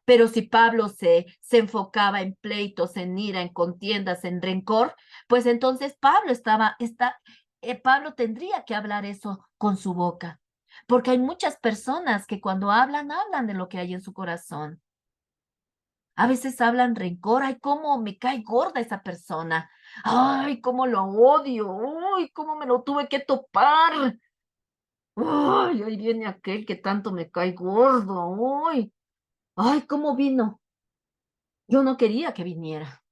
Pero si Pablo se enfocaba en pleitos, en ira, en contiendas, en rencor, pues entonces Pablo tendría que hablar eso con su boca. Porque hay muchas personas que cuando hablan, hablan de lo que hay en su corazón. A veces hablan rencor, ay, cómo me cae gorda esa persona, ay, cómo lo odio, uy, cómo me lo tuve que topar. Ay, ahí viene aquel que tanto me cae gordo. Ay, ay, ¿cómo vino? Yo no quería que viniera.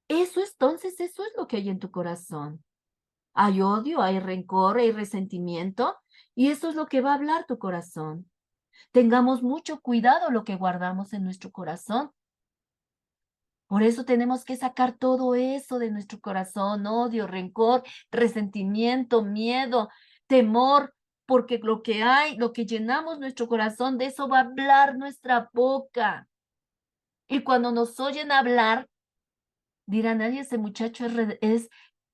Entonces, eso es lo que hay en tu corazón. Hay odio, hay rencor, hay resentimiento, y eso es lo que va a hablar tu corazón. Tengamos mucho cuidado lo que guardamos en nuestro corazón. Por eso tenemos que sacar todo eso de nuestro corazón, odio, rencor, resentimiento, miedo, temor, porque lo que hay, lo que llenamos nuestro corazón, de eso va a hablar nuestra boca. Y cuando nos oyen hablar, dirán, ay, ese muchacho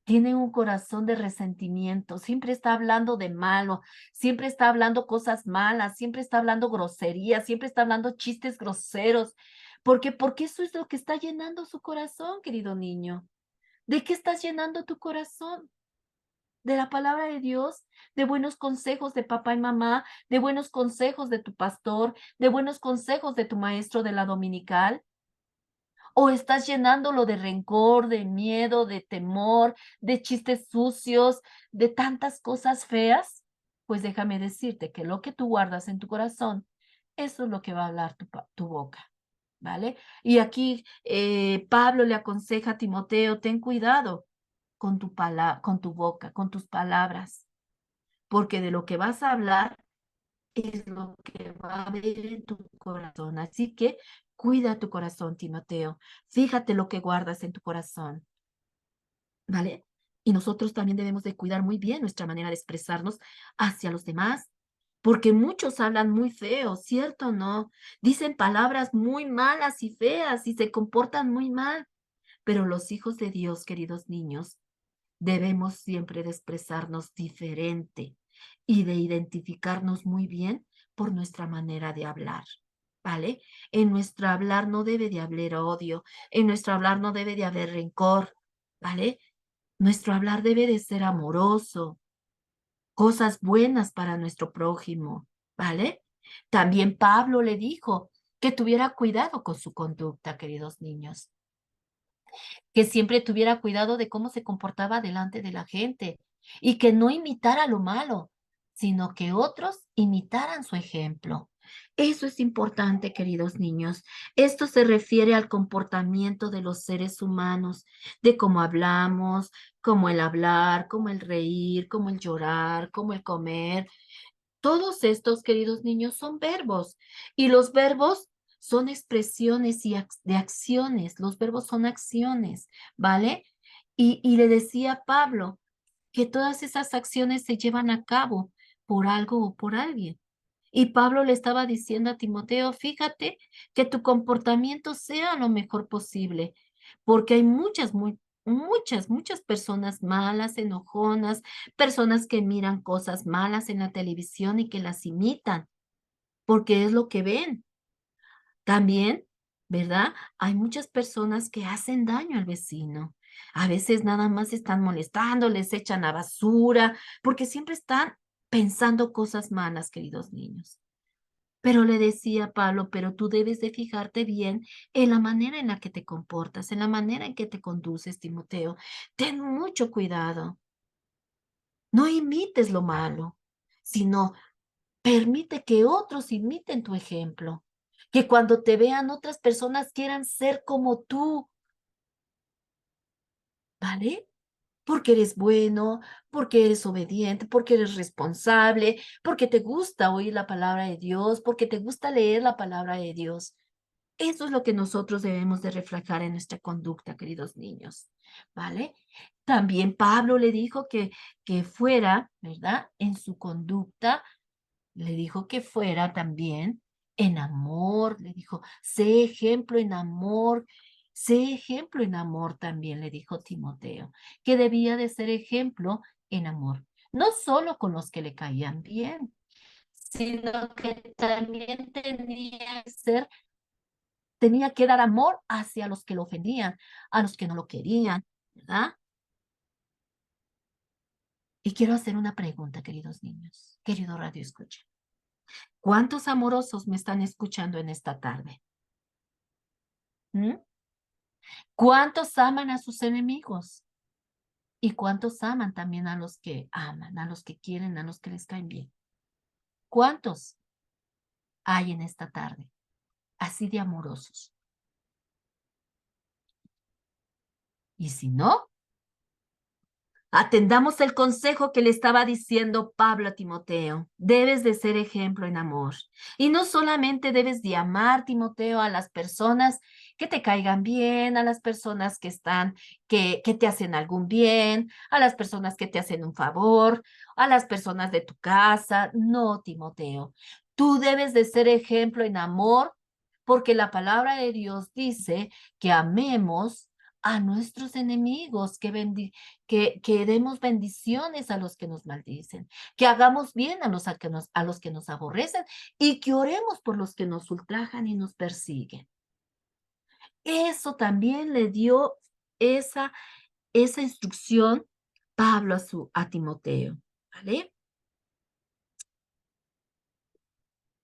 tiene un corazón de resentimiento, siempre está hablando de malo, siempre está hablando cosas malas, siempre está hablando groserías, siempre está hablando chistes groseros. Porque eso es lo que está llenando su corazón, querido niño. ¿De qué estás llenando tu corazón? ¿De la palabra de Dios? ¿De buenos consejos de papá y mamá? ¿De buenos consejos de tu pastor? ¿De buenos consejos de tu maestro de la dominical? ¿O estás llenándolo de rencor, de miedo, de temor, de chistes sucios, de tantas cosas feas? Pues déjame decirte que lo que tú guardas en tu corazón, eso es lo que va a hablar tu boca, ¿vale? Y aquí Pablo le aconseja a Timoteo, ten cuidado con con tu boca, con tus palabras, porque de lo que vas a hablar es lo que va a haber en tu corazón. Así que cuida tu corazón, Timoteo. Fíjate lo que guardas en tu corazón, ¿vale? Y nosotros también debemos de cuidar muy bien nuestra manera de expresarnos hacia los demás, porque muchos hablan muy feo, ¿cierto o no? Dicen palabras muy malas y feas y se comportan muy mal. Pero los hijos de Dios, queridos niños, debemos siempre de expresarnos diferente y de identificarnos muy bien por nuestra manera de hablar, ¿vale? En nuestro hablar no debe de haber odio, en nuestro hablar no debe de haber rencor, ¿vale? Nuestro hablar debe de ser amoroso, cosas buenas para nuestro prójimo, ¿vale? También Pablo le dijo que tuviera cuidado con su conducta, queridos niños, que siempre tuviera cuidado de cómo se comportaba delante de la gente y que no imitara lo malo, sino que otros imitaran su ejemplo. Eso es importante, queridos niños. Esto se refiere al comportamiento de los seres humanos, de cómo hablamos, cómo el hablar, cómo el reír, cómo el llorar, cómo el comer. Todos estos, queridos niños, son verbos y los verbos son expresiones de acciones. Los verbos son acciones, ¿vale? Y le decía a Pablo que todas esas acciones se llevan a cabo por algo o por alguien. Y Pablo le estaba diciendo a Timoteo, fíjate que tu comportamiento sea lo mejor posible, porque hay muchas personas malas, enojonas, personas que miran cosas malas en la televisión y que las imitan, porque es lo que ven. También, ¿verdad? Hay muchas personas que hacen daño al vecino. A veces nada más están molestando, les echan a basura, porque siempre están pensando cosas malas, queridos niños. Pero le decía Pablo, pero tú debes de fijarte bien en la manera en la que te comportas, en la manera en que te conduces, Timoteo. Ten mucho cuidado. No imites lo malo, sino permite que otros imiten tu ejemplo. Que cuando te vean otras personas quieran ser como tú, ¿vale? Porque eres bueno, porque eres obediente, porque eres responsable, porque te gusta oír la palabra de Dios, porque te gusta leer la palabra de Dios. Eso es lo que nosotros debemos de reflejar en nuestra conducta, queridos niños, ¿vale? También Pablo le dijo que fuera, ¿verdad? En su conducta, le dijo que fuera también en amor, le dijo, sé ejemplo en amor, sé ejemplo en amor también, le dijo Timoteo, que debía de ser ejemplo en amor, no solo con los que le caían bien, sino que también tenía que dar amor hacia los que lo ofendían, a los que no lo querían, ¿verdad? Y quiero hacer una pregunta, queridos niños, querido Radio Escucha. ¿Cuántos amorosos me están escuchando en esta tarde? ¿Mm? ¿Cuántos aman a sus enemigos? ¿Y cuántos aman también a los que aman, a los que quieren, a los que les caen bien? ¿Cuántos hay en esta tarde así de amorosos? Y si no, atendamos el consejo que le estaba diciendo Pablo a Timoteo. Debes de ser ejemplo en amor. Y no solamente debes de amar, Timoteo, a las personas que te caigan bien, a las personas que están, que te hacen algún bien, a las personas que te hacen un favor, a las personas de tu casa. No, Timoteo. Tú debes de ser ejemplo en amor porque la palabra de Dios dice que amemos a nuestros enemigos, que demos bendiciones a los que nos maldicen, que hagamos bien a los que nos aborrecen y que oremos por los que nos ultrajan y nos persiguen. Eso también le dio esa, esa instrucción Pablo a Timoteo, ¿vale?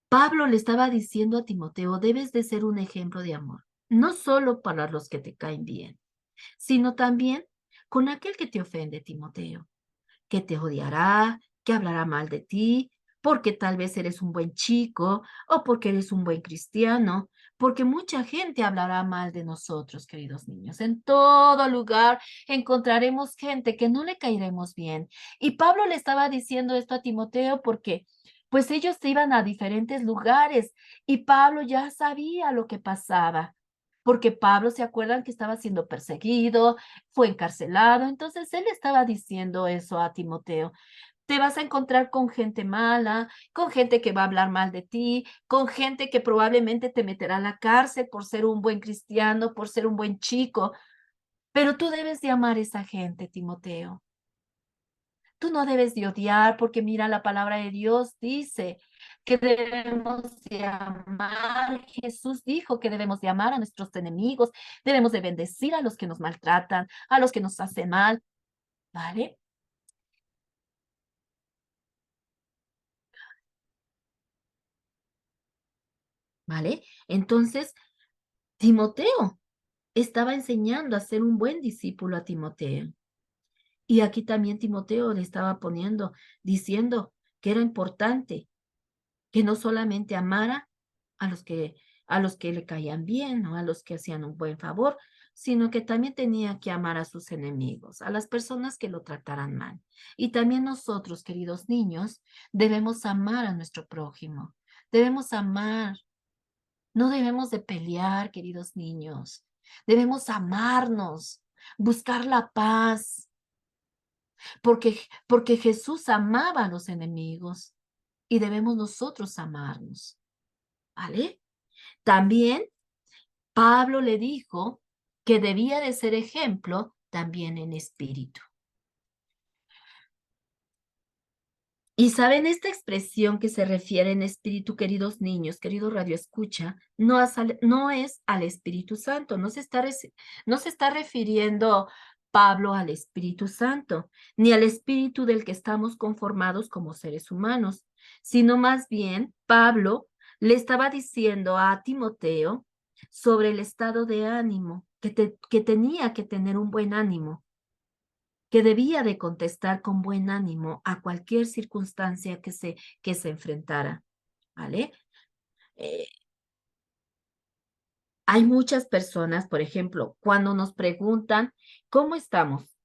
Pablo le estaba diciendo a Timoteo, debes de ser un ejemplo de amor, no solo para los que te caen bien, sino también con aquel que te ofende, Timoteo, que te odiará, que hablará mal de ti, porque tal vez eres un buen chico o porque eres un buen cristiano, porque mucha gente hablará mal de nosotros, queridos niños. En todo lugar encontraremos gente que no le caeremos bien. Y Pablo le estaba diciendo esto a Timoteo porque pues ellos se iban a diferentes lugares y Pablo ya sabía lo que pasaba. Porque Pablo, ¿se acuerdan que estaba siendo perseguido, fue encarcelado? Entonces él estaba diciendo eso a Timoteo. Te vas a encontrar con gente mala, con gente que va a hablar mal de ti, con gente que probablemente te meterá a la cárcel por ser un buen cristiano, por ser un buen chico, pero tú debes de amar a esa gente, Timoteo. Tú no debes de odiar porque mira, la palabra de Dios dice que debemos de amar. Jesús dijo que debemos de amar a nuestros enemigos, debemos de bendecir a los que nos maltratan, a los que nos hacen mal, ¿vale? ¿Vale? Entonces, Timoteo estaba enseñando a ser un buen discípulo a Timoteo. Y aquí también Timoteo le estaba poniendo, diciendo que era importante que no solamente amara a a los que le caían bien o a los que hacían un buen favor, sino que también tenía que amar a sus enemigos, a las personas que lo trataran mal. Y también nosotros, queridos niños, debemos amar a nuestro prójimo. Debemos amar, no debemos de pelear, queridos niños. Debemos amarnos, buscar la paz, porque Jesús amaba a los enemigos y debemos nosotros amarnos, ¿vale? También Pablo le dijo que debía de ser ejemplo también en espíritu. Y saben, esta expresión que se refiere en espíritu, queridos niños, querido Radio Escucha, no es al Espíritu Santo, no se está refiriendo Pablo al Espíritu Santo, ni al espíritu del que estamos conformados como seres humanos, sino más bien Pablo le estaba diciendo a Timoteo sobre el estado de ánimo, que tenía que tener un buen ánimo, que debía de contestar con buen ánimo a cualquier circunstancia que se enfrentara, ¿vale? Eh, hay muchas personas, por ejemplo, cuando nos preguntan, ¿cómo estamos?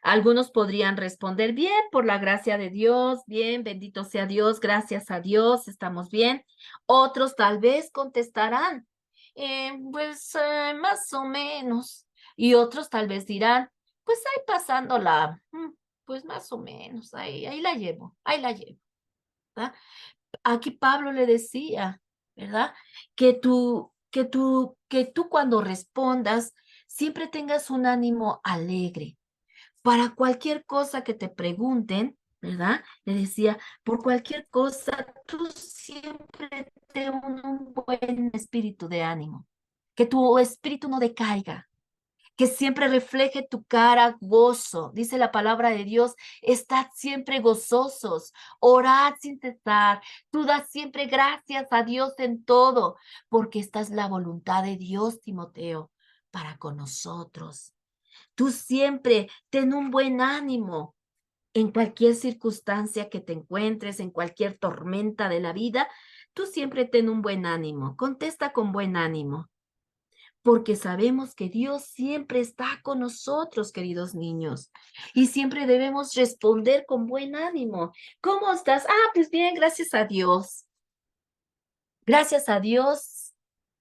Algunos podrían responder, bien, por la gracia de Dios, bien, bendito sea Dios, gracias a Dios, estamos bien. Otros tal vez contestarán, más o menos. Y otros tal vez dirán, pues ahí pasándola, pues más o menos, ahí la llevo, ahí la llevo, ¿verdad? Aquí Pablo le decía, ¿verdad? Que tú cuando respondas, siempre tengas un ánimo alegre para cualquier cosa que te pregunten, ¿verdad? Le decía, por cualquier cosa, tú siempre ten un buen espíritu de ánimo, que tu espíritu no decaiga, que siempre refleje tu cara gozo. Dice la palabra de Dios, estad siempre gozosos, orad sin cesar, tú das siempre gracias a Dios en todo, porque esta es la voluntad de Dios, Timoteo, para con nosotros. Tú siempre ten un buen ánimo en cualquier circunstancia que te encuentres, en cualquier tormenta de la vida. Tú siempre ten un buen ánimo, contesta con buen ánimo, porque sabemos que Dios siempre está con nosotros, queridos niños, y siempre debemos responder con buen ánimo. ¿Cómo estás? Ah, pues bien, gracias a Dios. Gracias a Dios,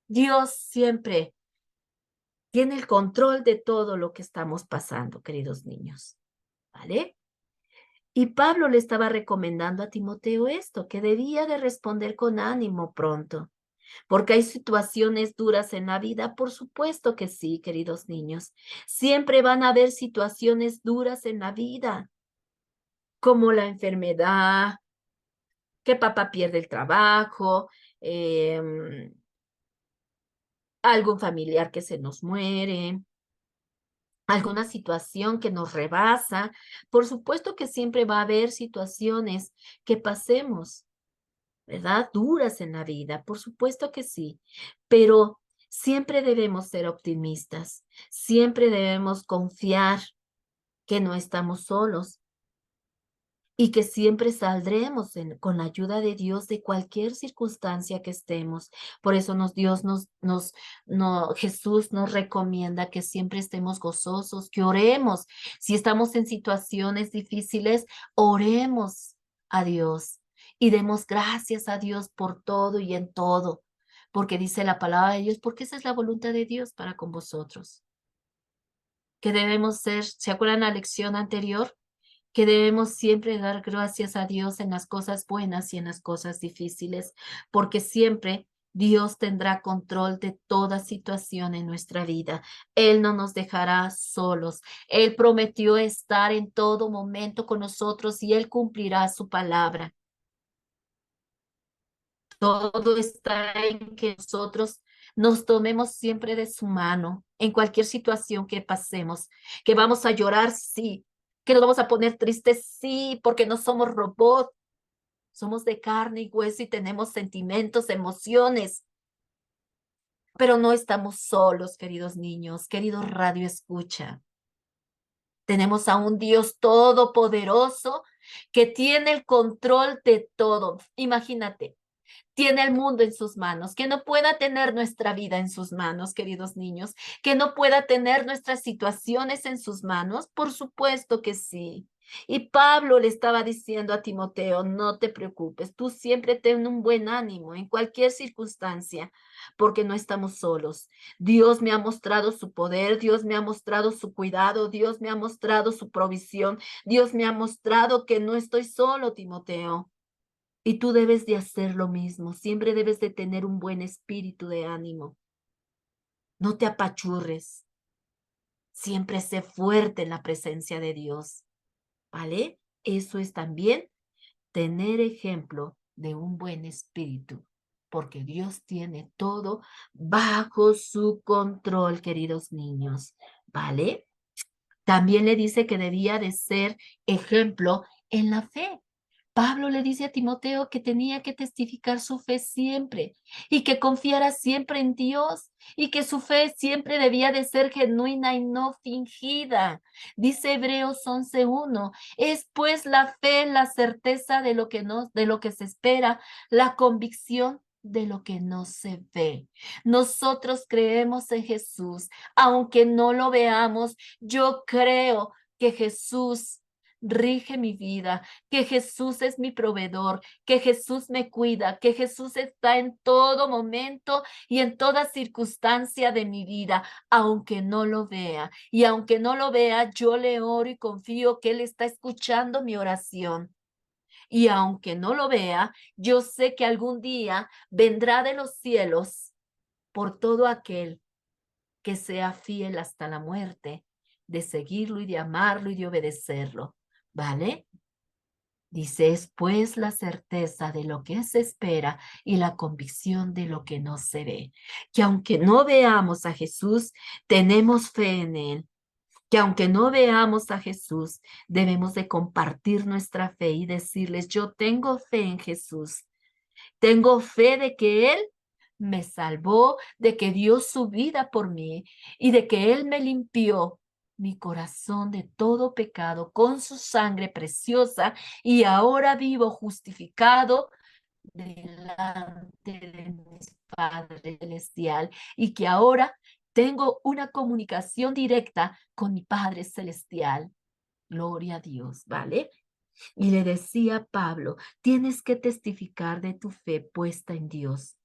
Dios siempre tiene el control de todo lo que estamos pasando, queridos niños, ¿vale? Y Pablo le estaba recomendando a Timoteo esto, que debía de responder con ánimo pronto, porque hay situaciones duras en la vida, por supuesto que sí, queridos niños. Siempre van a haber situaciones duras en la vida, como la enfermedad, que papá pierde el trabajo, algún familiar que se nos muere, alguna situación que nos rebasa. Por supuesto que siempre va a haber situaciones que pasemos, ¿verdad? Duras en la vida, por supuesto que sí, pero siempre debemos ser optimistas, siempre debemos confiar que no estamos solos y que siempre saldremos con la ayuda de Dios de cualquier circunstancia que estemos. Por eso Jesús nos recomienda que siempre estemos gozosos, que oremos. Si estamos en situaciones difíciles, oremos a Dios y demos gracias a Dios por todo y en todo, porque dice la palabra de Dios, porque esa es la voluntad de Dios para con vosotros. Que debemos ser, ¿se acuerdan la lección anterior? Que debemos siempre dar gracias a Dios en las cosas buenas y en las cosas difíciles, porque siempre Dios tendrá control de toda situación en nuestra vida. Él no nos dejará solos. Él prometió estar en todo momento con nosotros y Él cumplirá su palabra. Todo está en que nosotros nos tomemos siempre de su mano en cualquier situación que pasemos, que vamos a llorar, sí, que nos vamos a poner tristes, sí, porque no somos robots, somos de carne y hueso y tenemos sentimientos, emociones, pero no estamos solos, queridos niños, queridos radio escucha. Tenemos a un Dios todopoderoso que tiene el control de todo. Imagínate, tiene el mundo en sus manos, que no pueda tener nuestra vida en sus manos, queridos niños, que no pueda tener nuestras situaciones en sus manos, por supuesto que sí. Y Pablo le estaba diciendo a Timoteo, no te preocupes, tú siempre ten un buen ánimo en cualquier circunstancia, porque no estamos solos. Dios me ha mostrado su poder, Dios me ha mostrado su cuidado, Dios me ha mostrado su provisión, Dios me ha mostrado que no estoy solo, Timoteo. Y tú debes de hacer lo mismo, siempre debes de tener un buen espíritu de ánimo. No te apachurres, siempre sé fuerte en la presencia de Dios, ¿vale? Eso es también tener ejemplo de un buen espíritu, porque Dios tiene todo bajo su control, queridos niños, ¿vale? También le dice que debía de ser ejemplo en la fe. Pablo le dice a Timoteo que tenía que testificar su fe siempre y que confiara siempre en Dios y que su fe siempre debía de ser genuina y no fingida. Dice Hebreos 11:1, es pues la fe la certeza de lo que se espera, la convicción de lo que no se ve. Nosotros creemos en Jesús, aunque no lo veamos. Yo creo que Jesús rige mi vida, que Jesús es mi proveedor, que Jesús me cuida, que Jesús está en todo momento y en toda circunstancia de mi vida, aunque no lo vea. Y aunque no lo vea, yo le oro y confío que Él está escuchando mi oración. Y aunque no lo vea, yo sé que algún día vendrá de los cielos por todo aquel que sea fiel hasta la muerte, de seguirlo y de amarlo y de obedecerlo. ¿Vale? Dice, es pues la certeza de lo que se espera y la convicción de lo que no se ve. Que aunque no veamos a Jesús, tenemos fe en Él. Que aunque no veamos a Jesús, debemos de compartir nuestra fe y decirles, yo tengo fe en Jesús. Tengo fe de que Él me salvó, de que dio su vida por mí y de que Él me limpió mi corazón de todo pecado con su sangre preciosa y ahora vivo justificado delante de mi Padre Celestial y que ahora tengo una comunicación directa con mi Padre Celestial. Gloria a Dios, ¿vale? Y le decía a Pablo, tienes que testificar de tu fe puesta en Dios,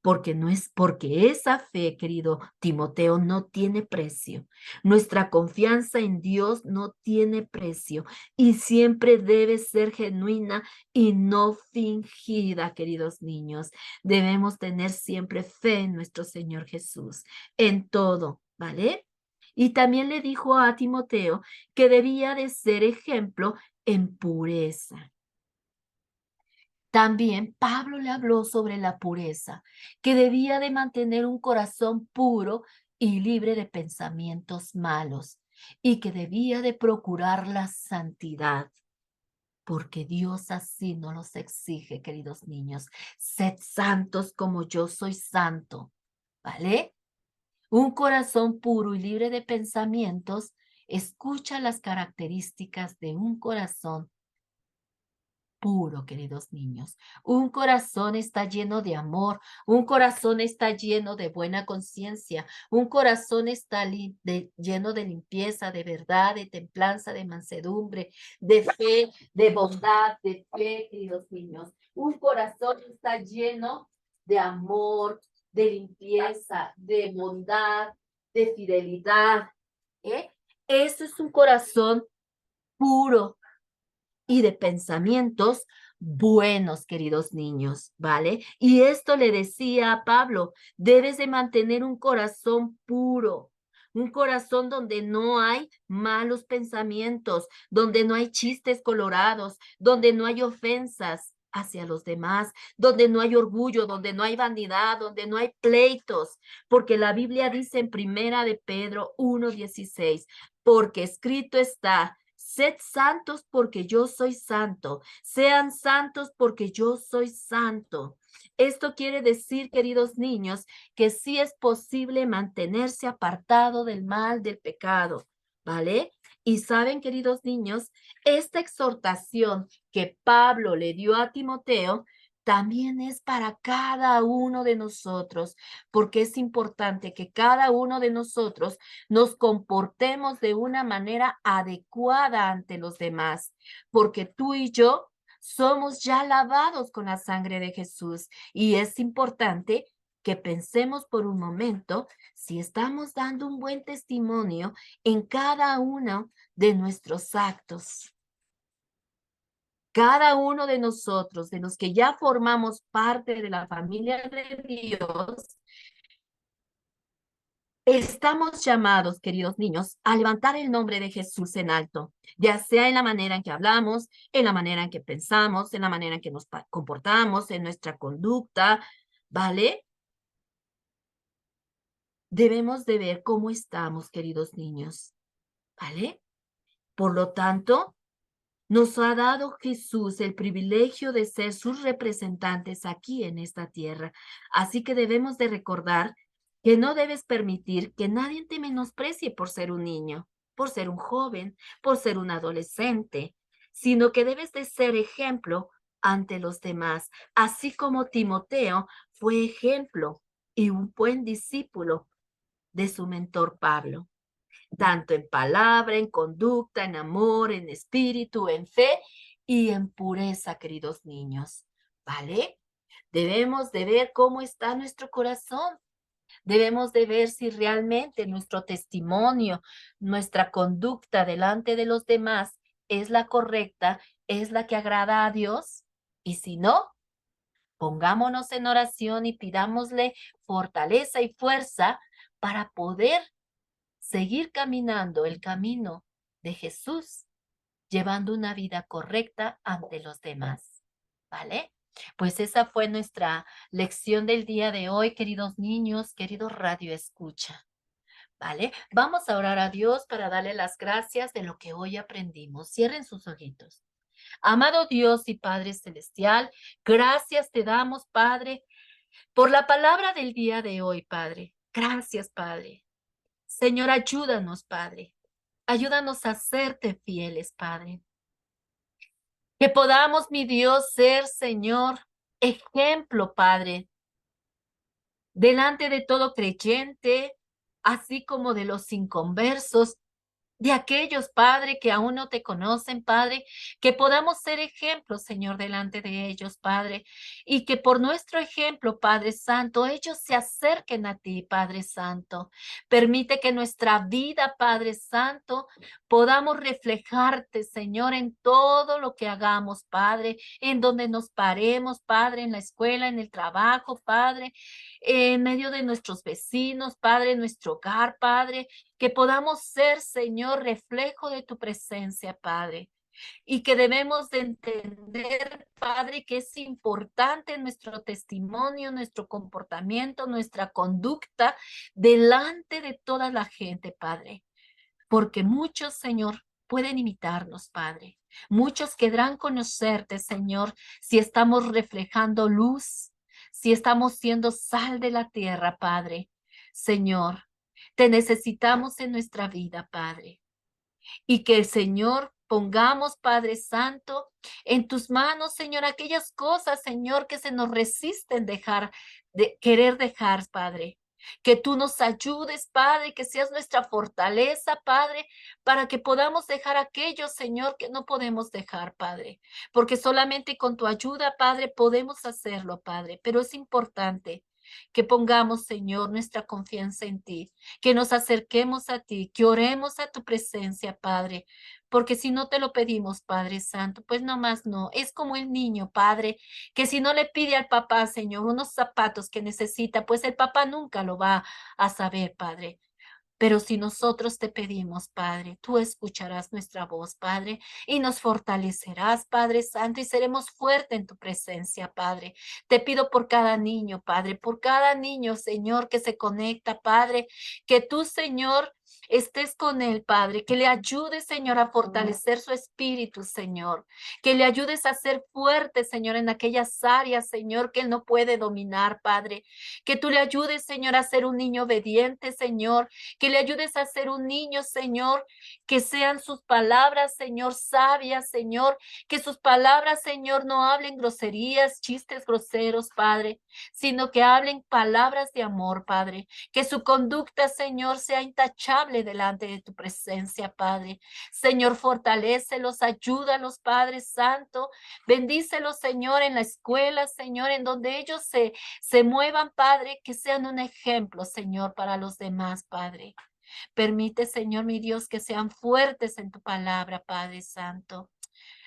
porque no es porque esa fe, querido Timoteo, no tiene precio. Nuestra confianza en Dios no tiene precio y siempre debe ser genuina y no fingida, queridos niños. Debemos tener siempre fe en nuestro Señor Jesús, en todo, ¿vale? Y también le dijo a Timoteo que debía de ser ejemplo en pureza. También Pablo le habló sobre la pureza, que debía de mantener un corazón puro y libre de pensamientos malos, y que debía de procurar la santidad, porque Dios así nos los exige, queridos niños. Sed santos como yo soy santo, ¿vale? Un corazón puro y libre de pensamientos escucha las características de un corazón puro, queridos niños. Un corazón está lleno de amor, un corazón está lleno de buena conciencia, un corazón está lleno de limpieza, de verdad, de templanza, de mansedumbre, de fe, de bondad, de fe, queridos niños. Un corazón está lleno de amor, de limpieza, de bondad, de fidelidad. ¿Eh? Eso es un corazón puro y de pensamientos buenos, queridos niños, ¿vale? Y esto le decía a Pablo, debes de mantener un corazón puro, un corazón donde no hay malos pensamientos, donde no hay chistes colorados, donde no hay ofensas hacia los demás, donde no hay orgullo, donde no hay vanidad, donde no hay pleitos, porque la Biblia dice en Primera de Pedro 1:16, porque escrito está: sed santos porque yo soy santo. Sean santos porque yo soy santo. Esto quiere decir, queridos niños, que sí es posible mantenerse apartado del mal, del pecado, ¿vale? Y saben, queridos niños, esta exhortación que Pablo le dio a Timoteo también es para cada uno de nosotros, porque es importante que cada uno de nosotros nos comportemos de una manera adecuada ante los demás, porque tú y yo somos ya lavados con la sangre de Jesús y es importante que pensemos por un momento si estamos dando un buen testimonio en cada uno de nuestros actos. Cada uno de nosotros, de los que ya formamos parte de la familia de Dios, estamos llamados, queridos niños, a levantar el nombre de Jesús en alto, ya sea en la manera en que hablamos, en la manera en que pensamos, en la manera en que nos comportamos, en nuestra conducta, ¿vale? Debemos de ver cómo estamos, queridos niños, ¿vale? Por lo tanto, nos ha dado Jesús el privilegio de ser sus representantes aquí en esta tierra. Así que debemos de recordar que no debes permitir que nadie te menosprecie por ser un niño, por ser un joven, por ser un adolescente, sino que debes de ser ejemplo ante los demás, así como Timoteo fue ejemplo y un buen discípulo de su mentor Pablo, tanto en palabra, en conducta, en amor, en espíritu, en fe y en pureza, queridos niños, ¿vale? Debemos de ver cómo está nuestro corazón. Debemos de ver si realmente nuestro testimonio, nuestra conducta delante de los demás es la correcta, es la que agrada a Dios. Y si no, pongámonos en oración y pidámosle fortaleza y fuerza para poder seguir caminando el camino de Jesús, llevando una vida correcta ante los demás. ¿Vale? Pues esa fue nuestra lección del día de hoy, queridos niños, queridos Radio Escucha. ¿Vale? Vamos a orar a Dios para darle las gracias de lo que hoy aprendimos. Cierren sus ojitos. Amado Dios y Padre Celestial, gracias te damos, Padre, por la palabra del día de hoy, Padre. Gracias, Padre. Señor, ayúdanos, Padre. Ayúdanos a serte fieles, Padre. Que podamos, mi Dios, ser, Señor, ejemplo, Padre, delante de todo creyente, así como de los inconversos, de aquellos, Padre, que aún no te conocen, Padre, que podamos ser ejemplos, Señor, delante de ellos, Padre, y que por nuestro ejemplo, Padre Santo, ellos se acerquen a ti, Padre Santo. Permite que nuestra vida, Padre Santo, podamos reflejarte, Señor, en todo lo que hagamos, Padre, en donde nos paremos, Padre, en la escuela, en el trabajo, Padre, en medio de nuestros vecinos, Padre, en nuestro hogar, Padre, que podamos ser, Señor, reflejo de tu presencia, Padre, y que debemos de entender, Padre, que es importante nuestro testimonio, nuestro comportamiento, nuestra conducta delante de toda la gente, Padre, porque muchos, Señor, pueden imitarnos, Padre. Muchos querrán conocerte, Señor, si estamos reflejando luz, si estamos siendo sal de la tierra, Padre. Señor, te necesitamos en nuestra vida, Padre. Y que el Señor pongamos, Padre Santo, en tus manos, Señor, aquellas cosas, Señor, que se nos resisten de querer dejar, Padre. Que tú nos ayudes, Padre, que seas nuestra fortaleza, Padre, para que podamos dejar aquello, Señor, que no podemos dejar, Padre. Porque solamente con tu ayuda, Padre, podemos hacerlo, Padre. Pero es importante que pongamos, Señor, nuestra confianza en ti, que nos acerquemos a ti, que oremos a tu presencia, Padre, porque si no te lo pedimos, Padre Santo, pues nomás no. Es como el niño, Padre, que si no le pide al papá, Señor, unos zapatos que necesita, pues el papá nunca lo va a saber, Padre. Pero si nosotros te pedimos, Padre, tú escucharás nuestra voz, Padre, y nos fortalecerás, Padre Santo, y seremos fuertes en tu presencia, Padre. Te pido por cada niño, Padre, por cada niño, Señor, que se conecta, Padre, que tú, Señor, estés con él, Padre, que le ayudes, Señor, a fortalecer su espíritu, Señor, que le ayudes a ser fuerte, Señor, en aquellas áreas, Señor, que él no puede dominar, Padre, que tú le ayudes, Señor, a ser un niño obediente, Señor, que le ayudes a ser un niño, Señor, que sean sus palabras, Señor, sabias, Señor, que sus palabras, Señor, no hablen groserías, chistes groseros, Padre, sino que hablen palabras de amor, Padre, que su conducta, Señor, sea intachable delante de tu presencia, Padre. Señor, fortalécelos, ayúdalos, Padre Santo, bendícelos, Señor, en la escuela, Señor, en donde ellos se muevan, Padre, que sean un ejemplo, Señor, para los demás, Padre. Permite, Señor, mi Dios, que sean fuertes en tu palabra, Padre Santo.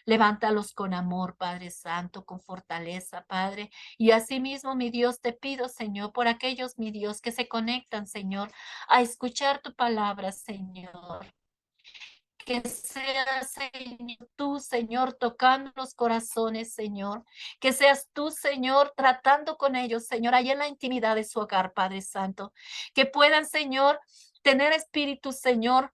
Levántalos con amor, Padre Santo, con fortaleza, Padre. Y asimismo, mi Dios, te pido, Señor, por aquellos, mi Dios, que se conectan, Señor, a escuchar tu palabra, Señor. Que seas, Señor, tú, Señor, tocando los corazones, Señor. Que seas tú, Señor, tratando con ellos, Señor, allá en la intimidad de su hogar, Padre Santo. Que puedan, Señor, tener espíritu, Señor,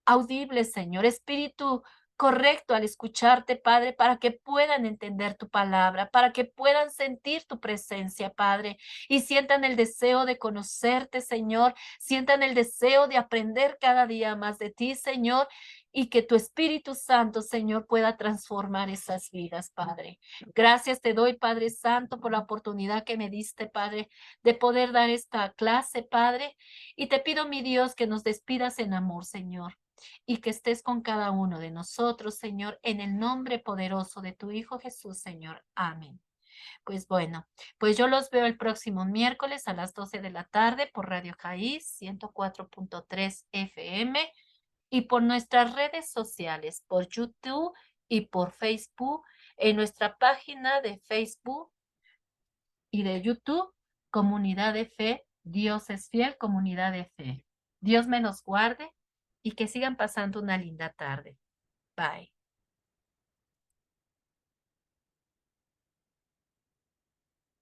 audible, Señor, espíritu correcto al escucharte, Padre, para que puedan entender tu palabra, para que puedan sentir tu presencia, Padre, y sientan el deseo de conocerte, Señor, sientan el deseo de aprender cada día más de ti, Señor, y que tu Espíritu Santo, Señor, pueda transformar esas vidas, Padre. Gracias te doy, Padre Santo, por la oportunidad que me diste, Padre, de poder dar esta clase, Padre, y te pido, mi Dios, que nos despidas en amor, Señor, y que estés con cada uno de nosotros, Señor, en el nombre poderoso de tu Hijo Jesús, Señor. Amén. Pues bueno, pues yo los veo el próximo miércoles a las 12 de la tarde por Radio Jaís 104.3 FM y por nuestras redes sociales, por YouTube y por Facebook, en nuestra página de Facebook y de YouTube, Comunidad de Fe, Dios es fiel, Comunidad de Fe. Dios me los guarde y que sigan pasando una linda tarde. Bye.